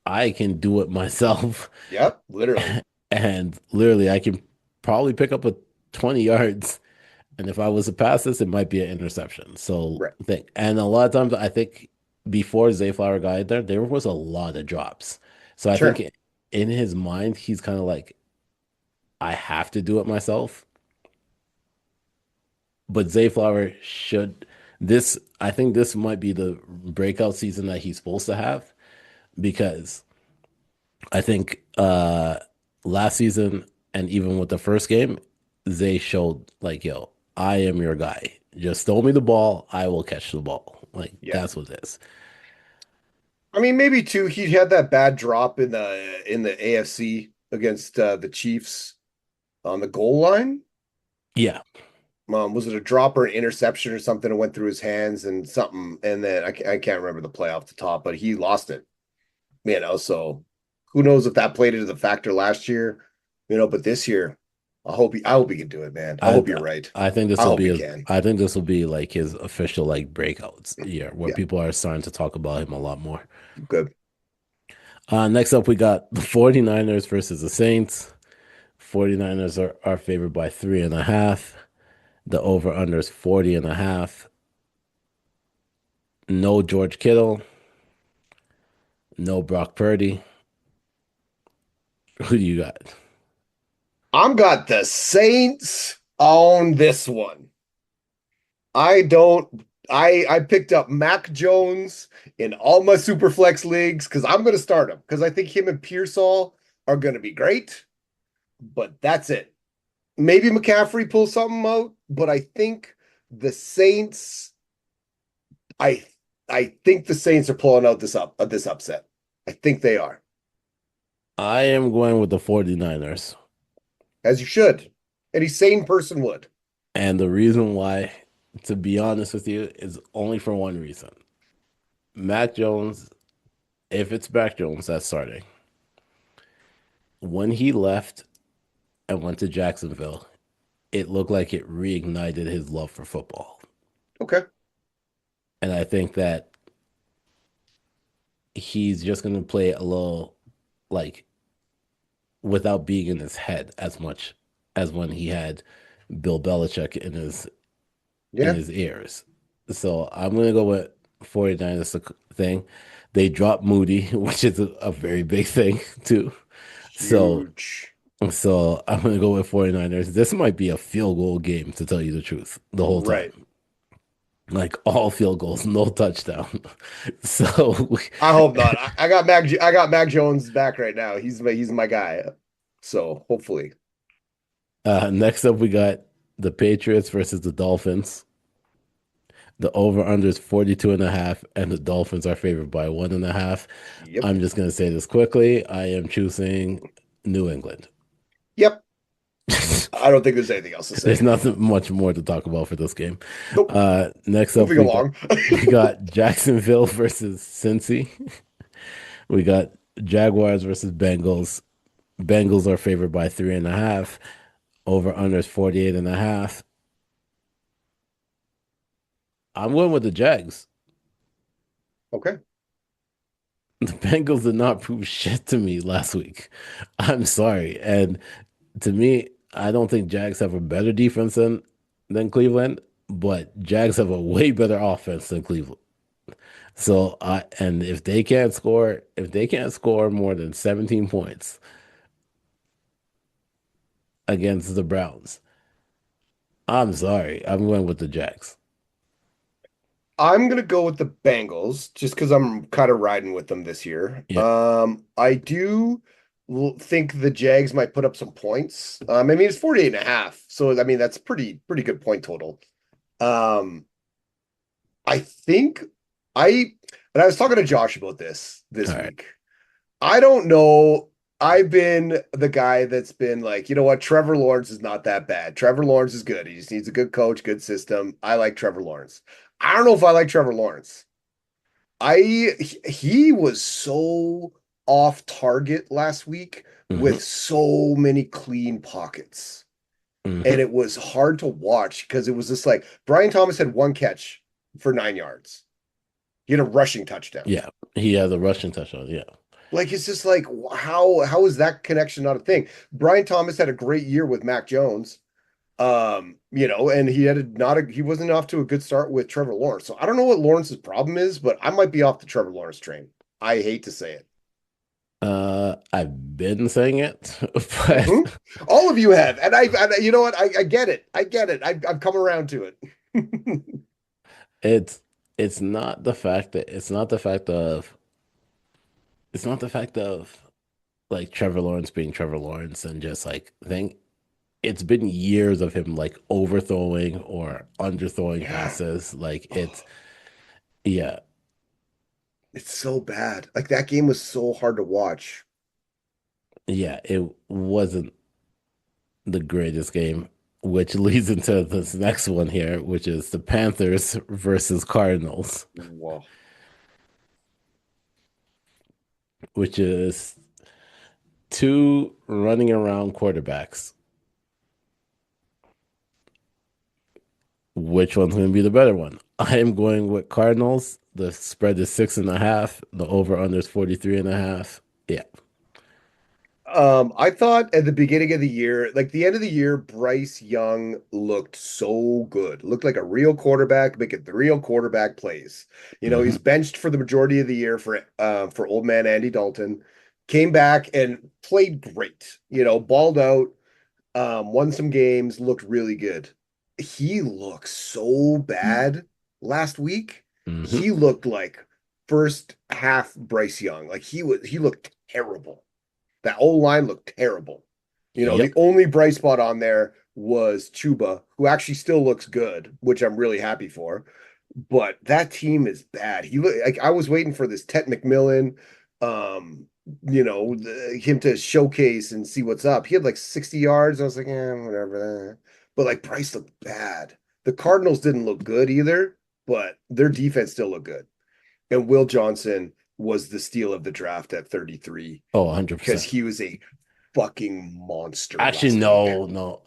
I can do it myself, Yep. Literally. and literally I can probably pick up a 20 yards. And if I was to pass this, it might be an interception. So Right. think, and a lot of times I think before Zay Flower got there was a lot of drops. So I think Sure. in his mind, he's kind of like, I have to do it myself. But Zay Flower should this. I think this might be the breakout season that he's supposed to have because I think last season and even with the first game, Zay showed like, yo, I am your guy. Just throw me the ball, I will catch the ball. Like Yeah. that's what it is. I mean, maybe too, he had that bad drop in the AFC against the Chiefs on the goal line. Yeah. Was it a drop or an interception or something that went through his hands and something? And then I can't remember the play off the top, but he lost it, So who knows if that played into the factor last year, but this year, I hope he can do it, man. I I hope you're right. I think I hope he can. I think this will be like his official like breakouts year where Yeah, people are starting to talk about him a lot more. good. Next up we got the 49ers versus the Saints. 49ers are favored by 3.5. The over under is 40.5. No George Kittle, no Brock Purdy. Who do you got? I'm got the Saints on this one. I don't. I picked up Mac Jones in all my Superflex leagues because I'm going to start him because I think him and Pearsall are going to be great. But that's it. Maybe McCaffrey pulls something out, but I think the Saints. I I think the Saints are pulling out this upset. I think they are, I am going with the 49ers. as you should. Any sane person would. And the reason why, to be honest with you, is only for one reason. Mac Jones, if it's Mac Jones that's starting, when he left and went to Jacksonville, it looked like it reignited his love for football. Okay. And I think that he's just going to play a little like without being in his head as much as when he had Bill Belichick in Yeah. his ears. So I'm going to go with 49ers thing. They dropped Moody, which is a very big thing too. So Huge. so I'm going to go with 49ers. This might be a field goal game to tell you the truth the whole Right. time. Like all field goals, no touchdown. So I hope not. I got Mac Jones back right now. He's my guy. So hopefully. next up we got the Patriots versus the Dolphins. The over-under is 42.5, and the Dolphins are favored by 1.5. Yep. I'm just going to say this quickly. I am choosing New England. Yep. I don't think there's anything else to There's say. nothing much more to talk about for this game. Nope. Next up, Moving along. we got Jacksonville versus Cincy. We got Jaguars versus Bengals. Bengals are favored by 3.5. Over under is 48.5. I'm going with the Jags. Okay. The Bengals did not prove shit to me last week. I'm sorry. And to me, I don't think Jags have a better defense than Cleveland, but Jags have a way better offense than Cleveland. So and if they can't score more than 17 points against the Browns, I'm sorry. I'm going with the Jags. I'm gonna go with the Bengals just because I'm kind of riding with them this year. Yeah. I do think the Jags might put up some points. I mean, it's 48 and a half, so I mean that's pretty good point total. Um, I think I and I was talking to Josh about this All right. week. I don't know. I've been the guy that's been like, you know what, Trevor Lawrence is not that bad. Trevor Lawrence is good. He just needs a good coach, good system. I like Trevor Lawrence. I don't know if I like Trevor Lawrence. He was so off target last week Hmm. with so many clean pockets. And Hmm. it was hard to watch because it was just like Brian Thomas had one catch for 9 yards. He had a rushing touchdown. Yeah. He has a rushing touchdown. Yeah. Like it's just like how is that connection not a thing? Brian Thomas had a great year with Mac Jones. And he had he wasn't off to a good start with Trevor Lawrence. So I don't know what Lawrence's problem is, but I might be off the Trevor Lawrence train. I hate to say it. I've been saying it, Hmm. but All of you have, and you know what? I get it. I get it. I've come around to it. it's it's not the fact that it's not the fact of like Trevor Lawrence being Trevor Lawrence and just like think it's been years of him like overthrowing or underthrowing Yeah. passes. Like Oh, yeah, it's so bad. Like that game was so hard to watch. yeah, it wasn't the greatest game, which leads into this next one here, which is the Panthers versus Cardinals, Wow. which is two running around quarterbacks. Which one's going to be the better one? I am going with Cardinals. The spread is 6.5. The over under is 43.5. Yeah. I thought at the beginning of the year, like the end of the year, Bryce Young looked so good. Looked like a real quarterback, making the real quarterback plays. He's Hmm. benched for the majority of the year for old man Andy Dalton. Came back and played great. Balled out, won some games, looked really good. He looked so bad last week. Hmm. He looked like first half Bryce Young. Like he looked terrible. That old line looked terrible. The Yep. only bright spot on there was Chuba, who actually still looks good, which I'm really happy for. But that team is bad. He look like I was waiting for this Ted McMillan, him to showcase and see what's up. He had like 60 yards. I was like, whatever. But like Bryce looked bad. The Cardinals didn't look good either, but their defense still looked good. And Will Johnson was the steal of the draft at 33 Oh, because 100%. he was a fucking monster Actually, last week. no.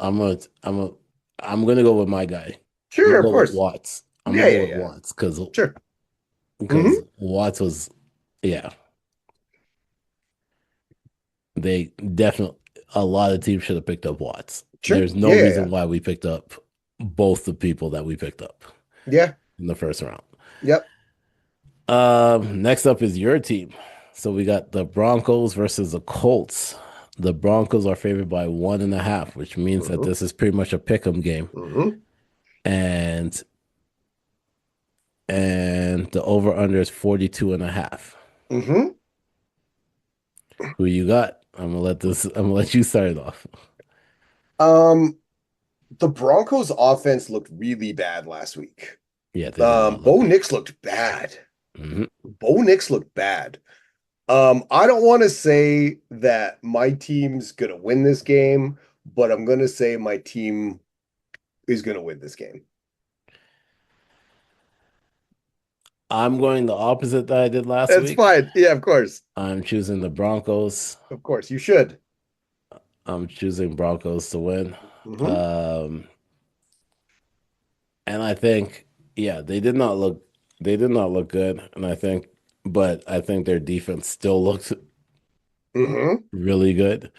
I'm gonna go with my guy. I'm Sure, gonna of go with course. Watts. I'm Yeah, gonna yeah, go with yeah. Watts because Sure. Hmm. because Watts was yeah. They definitely a lot of teams should have picked up Watts. Sure. There's no Yeah, yeah, yeah. reason why we picked up both the people that we picked up Yeah. in the first round. Yep. Next up is your team. So we got the Broncos versus the Colts. The Broncos are favored by 1.5, which means that Hmm. this is pretty much a pick 'em game. Hmm. And the over under is 42.5. Hmm. Who you got? I'm gonna let you start it off. Um, the Broncos offense looked really bad last week. Yeah, they did not look Bo good. Nix looked bad. Hmm. Bo Nix looked bad. I don't want to say that my team's gonna win this game, but I'm gonna say my team is gonna win this game. I'm going the opposite that I did last That's week. fine. Yeah, of course. I'm choosing the Broncos. Of course. You should. I'm choosing Broncos to win. Hmm. Um, and I think, yeah, they did not look good. And but I think their defense still looks Hmm. really good.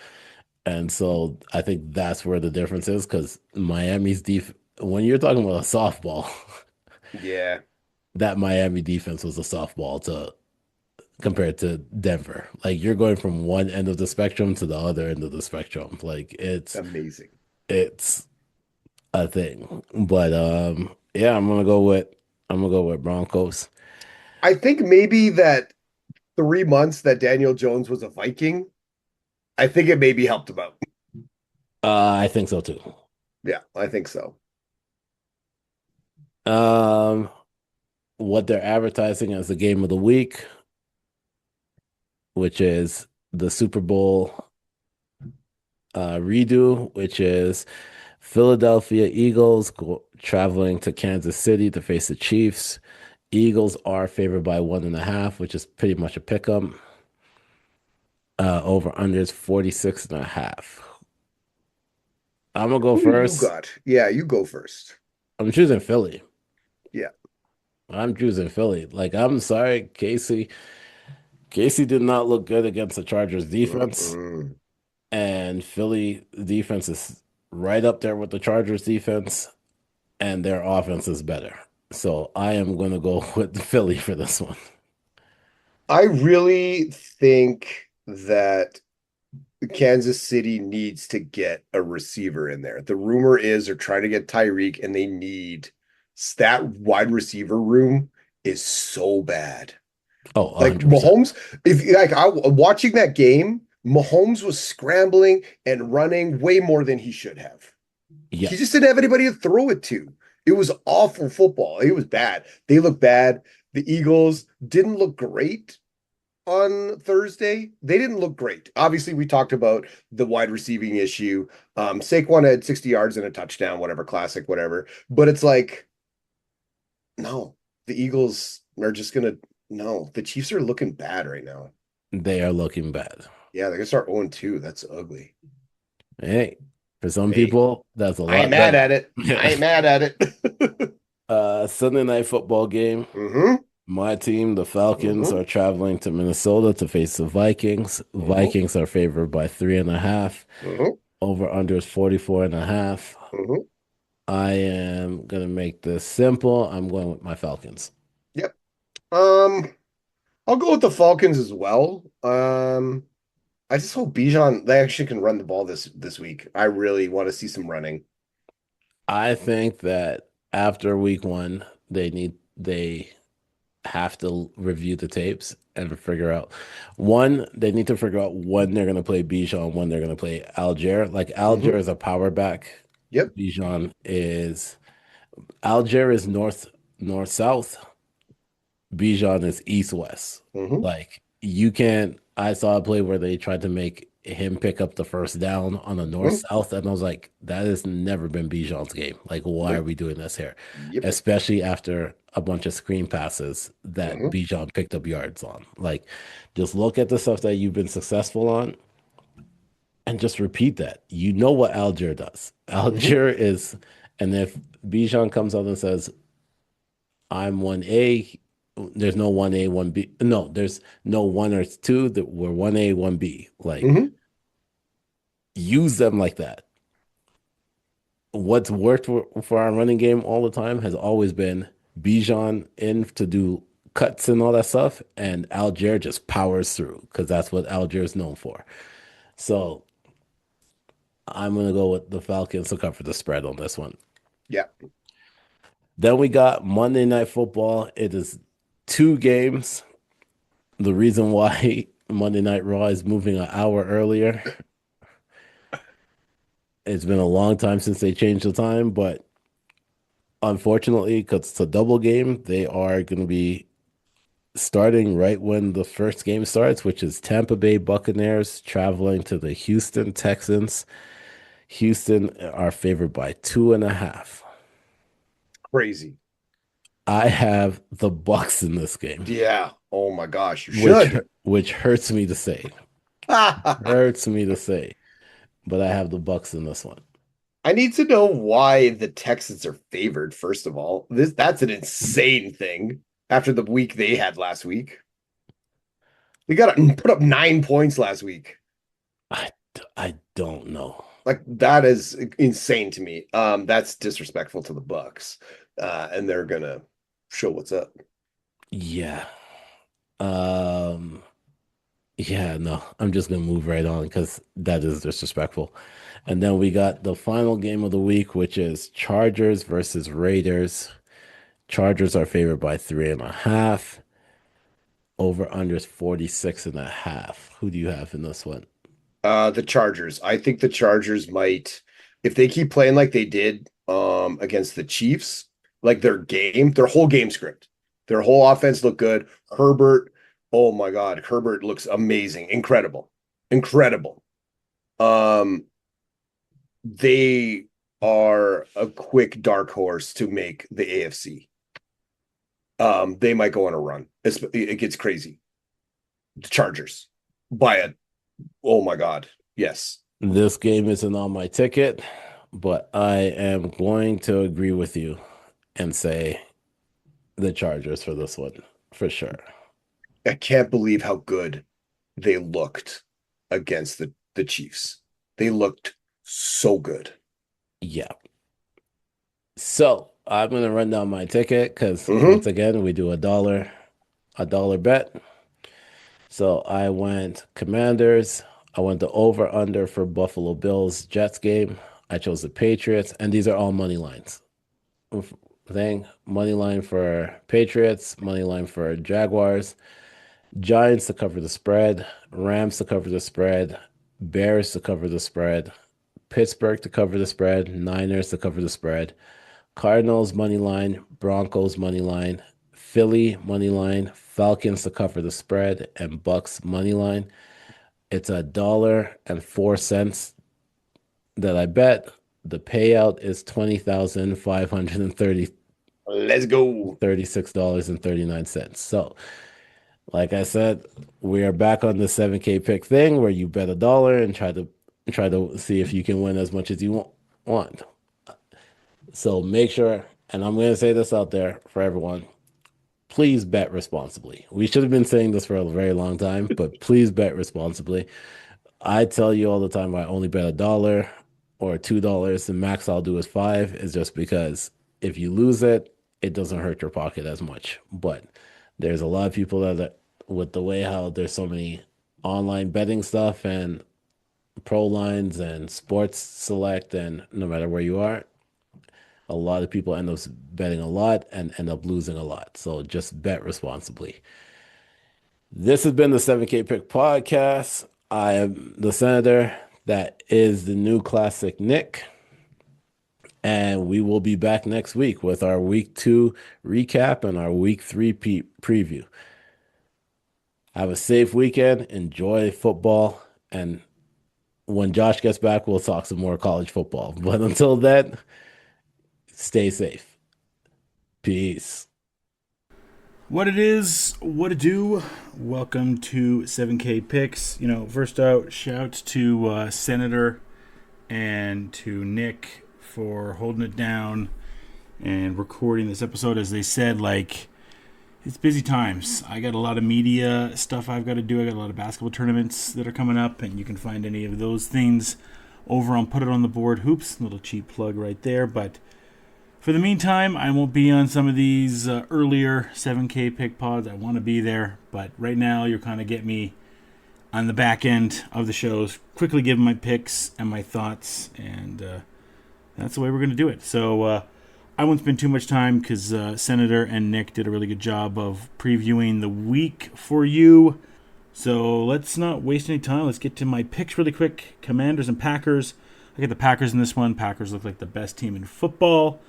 And so I think that's where the difference is because Miami's when you're talking about a softball, Yeah, that Miami defense was a softball to compared to Denver. Like you're going from one end of the spectrum to the other end of the spectrum. Like amazing. it's a thing. But yeah, I'm gonna go with Broncos. I think maybe that 3 months that Daniel Jones was a Viking, I think it maybe helped him out. I think so too. Yeah, I think so. Um, what they're advertising as the game of the week, which is the Super Bowl redo, which is Philadelphia Eagles traveling to Kansas City to face the Chiefs. Eagles are favored by 1.5, which is pretty much a pick 'em. Over under is 46.5. I'm gonna go Who do you first. got? Yeah, you go first. I'm choosing Philly. Yeah. I'm choosing Philly. Like, I'm sorry, Casey. Casey did not look good against the Chargers defense, Mm-mm. and Philly defense is right up there with the Chargers defense, and their offense is better. So I am going to go with Philly for this one. I really think that Kansas City needs to get a receiver in there. The rumor is they're trying to get Tyreek, and they need that wide receiver room is so bad. Oh, Like 100%. Mahomes, if like I watching that game, Mahomes was scrambling and running way more than he should have. He just Yes, didn't have anybody to throw it to. It was awful football. It was bad. They looked bad. The Eagles didn't look great on Thursday. They didn't look great. Obviously, we talked about the wide receiving issue. Saquon had 60 yards and a touchdown, whatever, classic, whatever. But it's like, no, the Eagles are just gonna no. The Chiefs are looking bad right now. they are looking bad. Yeah, they're gonna start 0-2. That's ugly. Hey, for some Hey, people, that's a I ain't lot mad better. at it. I ain't mad at it. Sunday night football game. Mm-hmm. My team, the Falcons, Mm-hmm. are traveling to Minnesota to face the Vikings. Mm-hmm. Vikings are favored by 3.5. Mm-hmm. Over under is 44.5. Mm-hmm. I am gonna make this simple. I'm going with my Falcons. Yep. I'll go with the Falcons as well. I just hope Bijan they actually can run the ball this week. I really want to see some running. I think that after week one, they have to review the tapes and figure out they need to figure out when they're gonna play Bijan, when they're gonna play Algier. Like Algier Hmm. is a power back. Yep. Bijan is Algier is north south. Bijan is east west. Hmm. Like you can't. I saw a play where they tried to make him pick up the first down on a north Hmm. south, and I was like, that has never been Bijan's game. Like, why are Nope. we doing this here? Yep. Especially after a bunch of screen passes that Hmm. Bijan picked up yards on. Like, just look at the stuff that you've been successful on and just repeat that. You know what Algier does. Hmm. Algier is, and if Bijan comes out and says, I'm 1A. There's no 1A, 1B. No, there's no one or two that were 1A, 1B. Like Hmm. use them like that. What's worked for our running game all the time has always been Bijan in to do cuts and all that stuff, and Algier just powers through because that's what Algier is known for. So I'm gonna go with the Falcons to cover the spread on this one. Yeah. Then we got Monday Night Football. It is two games. The reason why Monday Night Raw is moving an hour earlier. It's been a long time since they changed the time, but unfortunately, because it's a double game, they are going to be starting right when the first game starts, which is Tampa Bay Buccaneers traveling to the Houston Texans. Houston are favored by 2.5. Crazy. I have the Bucks in this game, Yeah. Oh my gosh, you should. which hurts me to say. Hurts me to say. but I have the Bucks in this one. I need to know why the Texans are favored, first of all. That's an insane thing after the week they had last week. They got to put up 9 points last week. I don't know. Like that is insane to me. That's disrespectful to the Bucks. And they're gonna show what's up. Yeah. Um, yeah, no, I'm just gonna move right on because that is disrespectful. And then we got the final game of the week, which is Chargers versus Raiders. Chargers are favored by 3.5. Over under is 46.5. Who do you have in this one? The Chargers. I think the Chargers might, if they keep playing like they did against the Chiefs, like their whole game script, their whole offense looked good. Herbert, oh my God, Herbert looks amazing, incredible, incredible. Um, they are a quick dark horse to make the AFC. They might go on a run. It gets crazy. The Chargers by a, oh my God, yes. This game isn't on my ticket, but I am going to agree with you and say the Chargers for this one, for sure. I can't believe how good they looked against the Chiefs. They looked so good. Yeah. So I'm gonna run down my ticket because Mhm. once again we do a dollar bet. So I went Commanders. I went the over under for Buffalo Bills Jets game. I chose the Patriots, and these are all money lines. Money line for Patriots, money line for Jaguars, Giants to cover the spread, Rams to cover the spread, Bears to cover the spread, Pittsburgh to cover the spread, Niners to cover the spread, Cardinals money line, Broncos money line, Philly money line, Falcons to cover the spread, and Bucks money line. It's $1.04 that I bet. The payout is 20,530 Let's go. $36.39. So, like I said, we are back on the 7K pick thing where you bet $1 and try to see if you can win as much as you want. So make sure, and I'm going to say this out there for everyone, please bet responsibly. We should have been saying this for a very long time, but please bet responsibly. I tell you all the time I only bet $1 or $2. The max I'll do is 5 is just because if you lose it, it doesn't hurt your pocket as much. But there's a lot of people that with the way how there's so many online betting stuff and pro lines and sports select and no matter where you are, a lot of people end up betting a lot and end up losing a lot. So just bet responsibly. This has been the 7K Pick Podcast. I am the senator that is the new classic Nick. And we will be back next week with our week 2 recap and our week 3 preview. Have a safe weekend. Enjoy football. And when Josh gets back, we'll talk some more college football. But until then, stay safe. Peace. What it is, what it do. Welcome to 7K Picks. First out, shout to Senator and to Nick for holding it down and recording this episode. As they said, it's busy times. I got a lot of media stuff I've got to do. I got a lot of basketball tournaments that are coming up, and you can find any of those things over on Put It On The Board Hoops. A little cheap plug right there, but for the meantime, I won't be on some of these earlier 7K pick pods. I want to be there, but right now you're kind of get me on the back end of the shows, quickly giving my picks and my thoughts, and that's the way we're going to do it. So I won't spend too much time because Senator and Nick did a really good job of previewing the week for you. So let's not waste any time. Let's get to my picks really quick. Commanders and Packers. I got the Packers in this one. Packers look like the best team in football.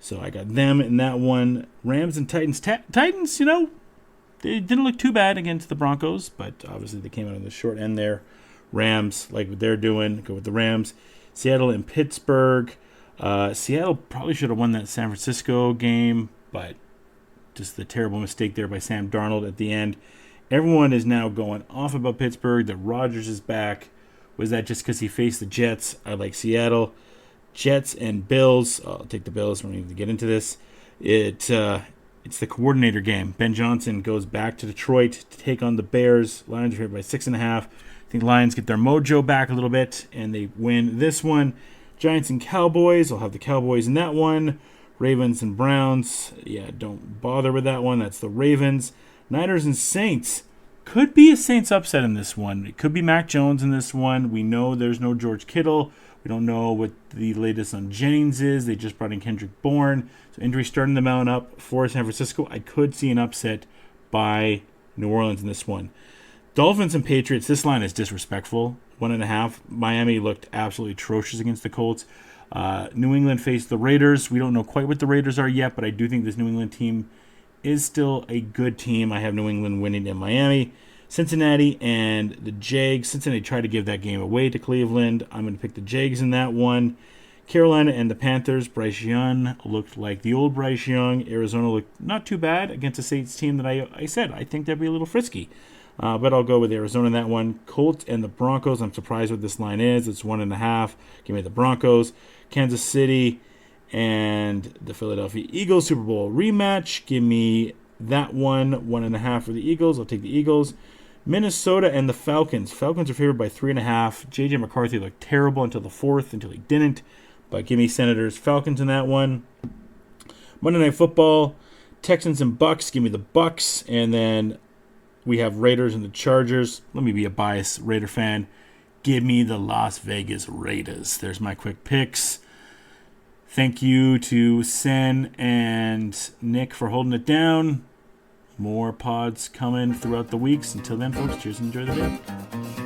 So I got them in that one. Rams and Titans. Titans, they didn't look too bad against the Broncos, but obviously they came out on the short end there. Rams, like what they're doing, go with the Rams. Seattle and Pittsburgh. Seattle probably should have won that San Francisco game, but just the terrible mistake there by Sam Darnold at the end. Everyone is now going off about Pittsburgh. That Rodgers is back Was that just because he faced the Jets? I like Seattle. Jets and Bills. I'll take the Bills. We don't need to get into this. It's the coordinator game. Ben Johnson goes back to Detroit to take on the Bears. Lions are favored by 6.5. I think Lions get their mojo back a little bit, and they win this one. Giants and Cowboys. I'll have the Cowboys in that one. Ravens and Browns. Yeah, don't bother with that one. That's the Ravens. Niners and Saints. Could be a Saints upset in this one. It could be Mac Jones in this one. We know there's no George Kittle. We don't know what the latest on Jennings is. They just brought in Kendrick Bourne. So injury starting to mount up for San Francisco. I could see an upset by New Orleans in this one. Dolphins and Patriots. This line is disrespectful. 1.5. Miami looked absolutely atrocious against the Colts. New England faced the Raiders. We don't know quite what the Raiders are yet, but I do think this New England team is still a good team. I have New England winning in Miami. Cincinnati and the Jags. Cincinnati tried to give that game away to Cleveland. I'm going to pick the Jags in that one. Carolina and the Panthers. Bryce Young looked like the old Bryce Young. Arizona looked not too bad against a Saints team that I said I think they'd be a little frisky. But I'll go with Arizona in that one. Colts and the Broncos. I'm surprised what this line is. It's 1.5. Give me the Broncos. Kansas City and the Philadelphia Eagles Super Bowl rematch. Give me that one. 1.5 for the Eagles. I'll take the Eagles. Minnesota and the Falcons. Falcons are favored by 3.5. J.J. McCarthy looked terrible until the fourth, until he didn't. But give me Senators, Falcons in that one. Monday Night Football, Texans and Bucks. Give me the Bucks. And then we have Raiders and the Chargers. Let me be a biased Raider fan. Give me the Las Vegas Raiders. There's my quick picks. Thank you to Sen and Nick for holding it down. More pods coming throughout the weeks. Until then, folks, cheers and enjoy the day.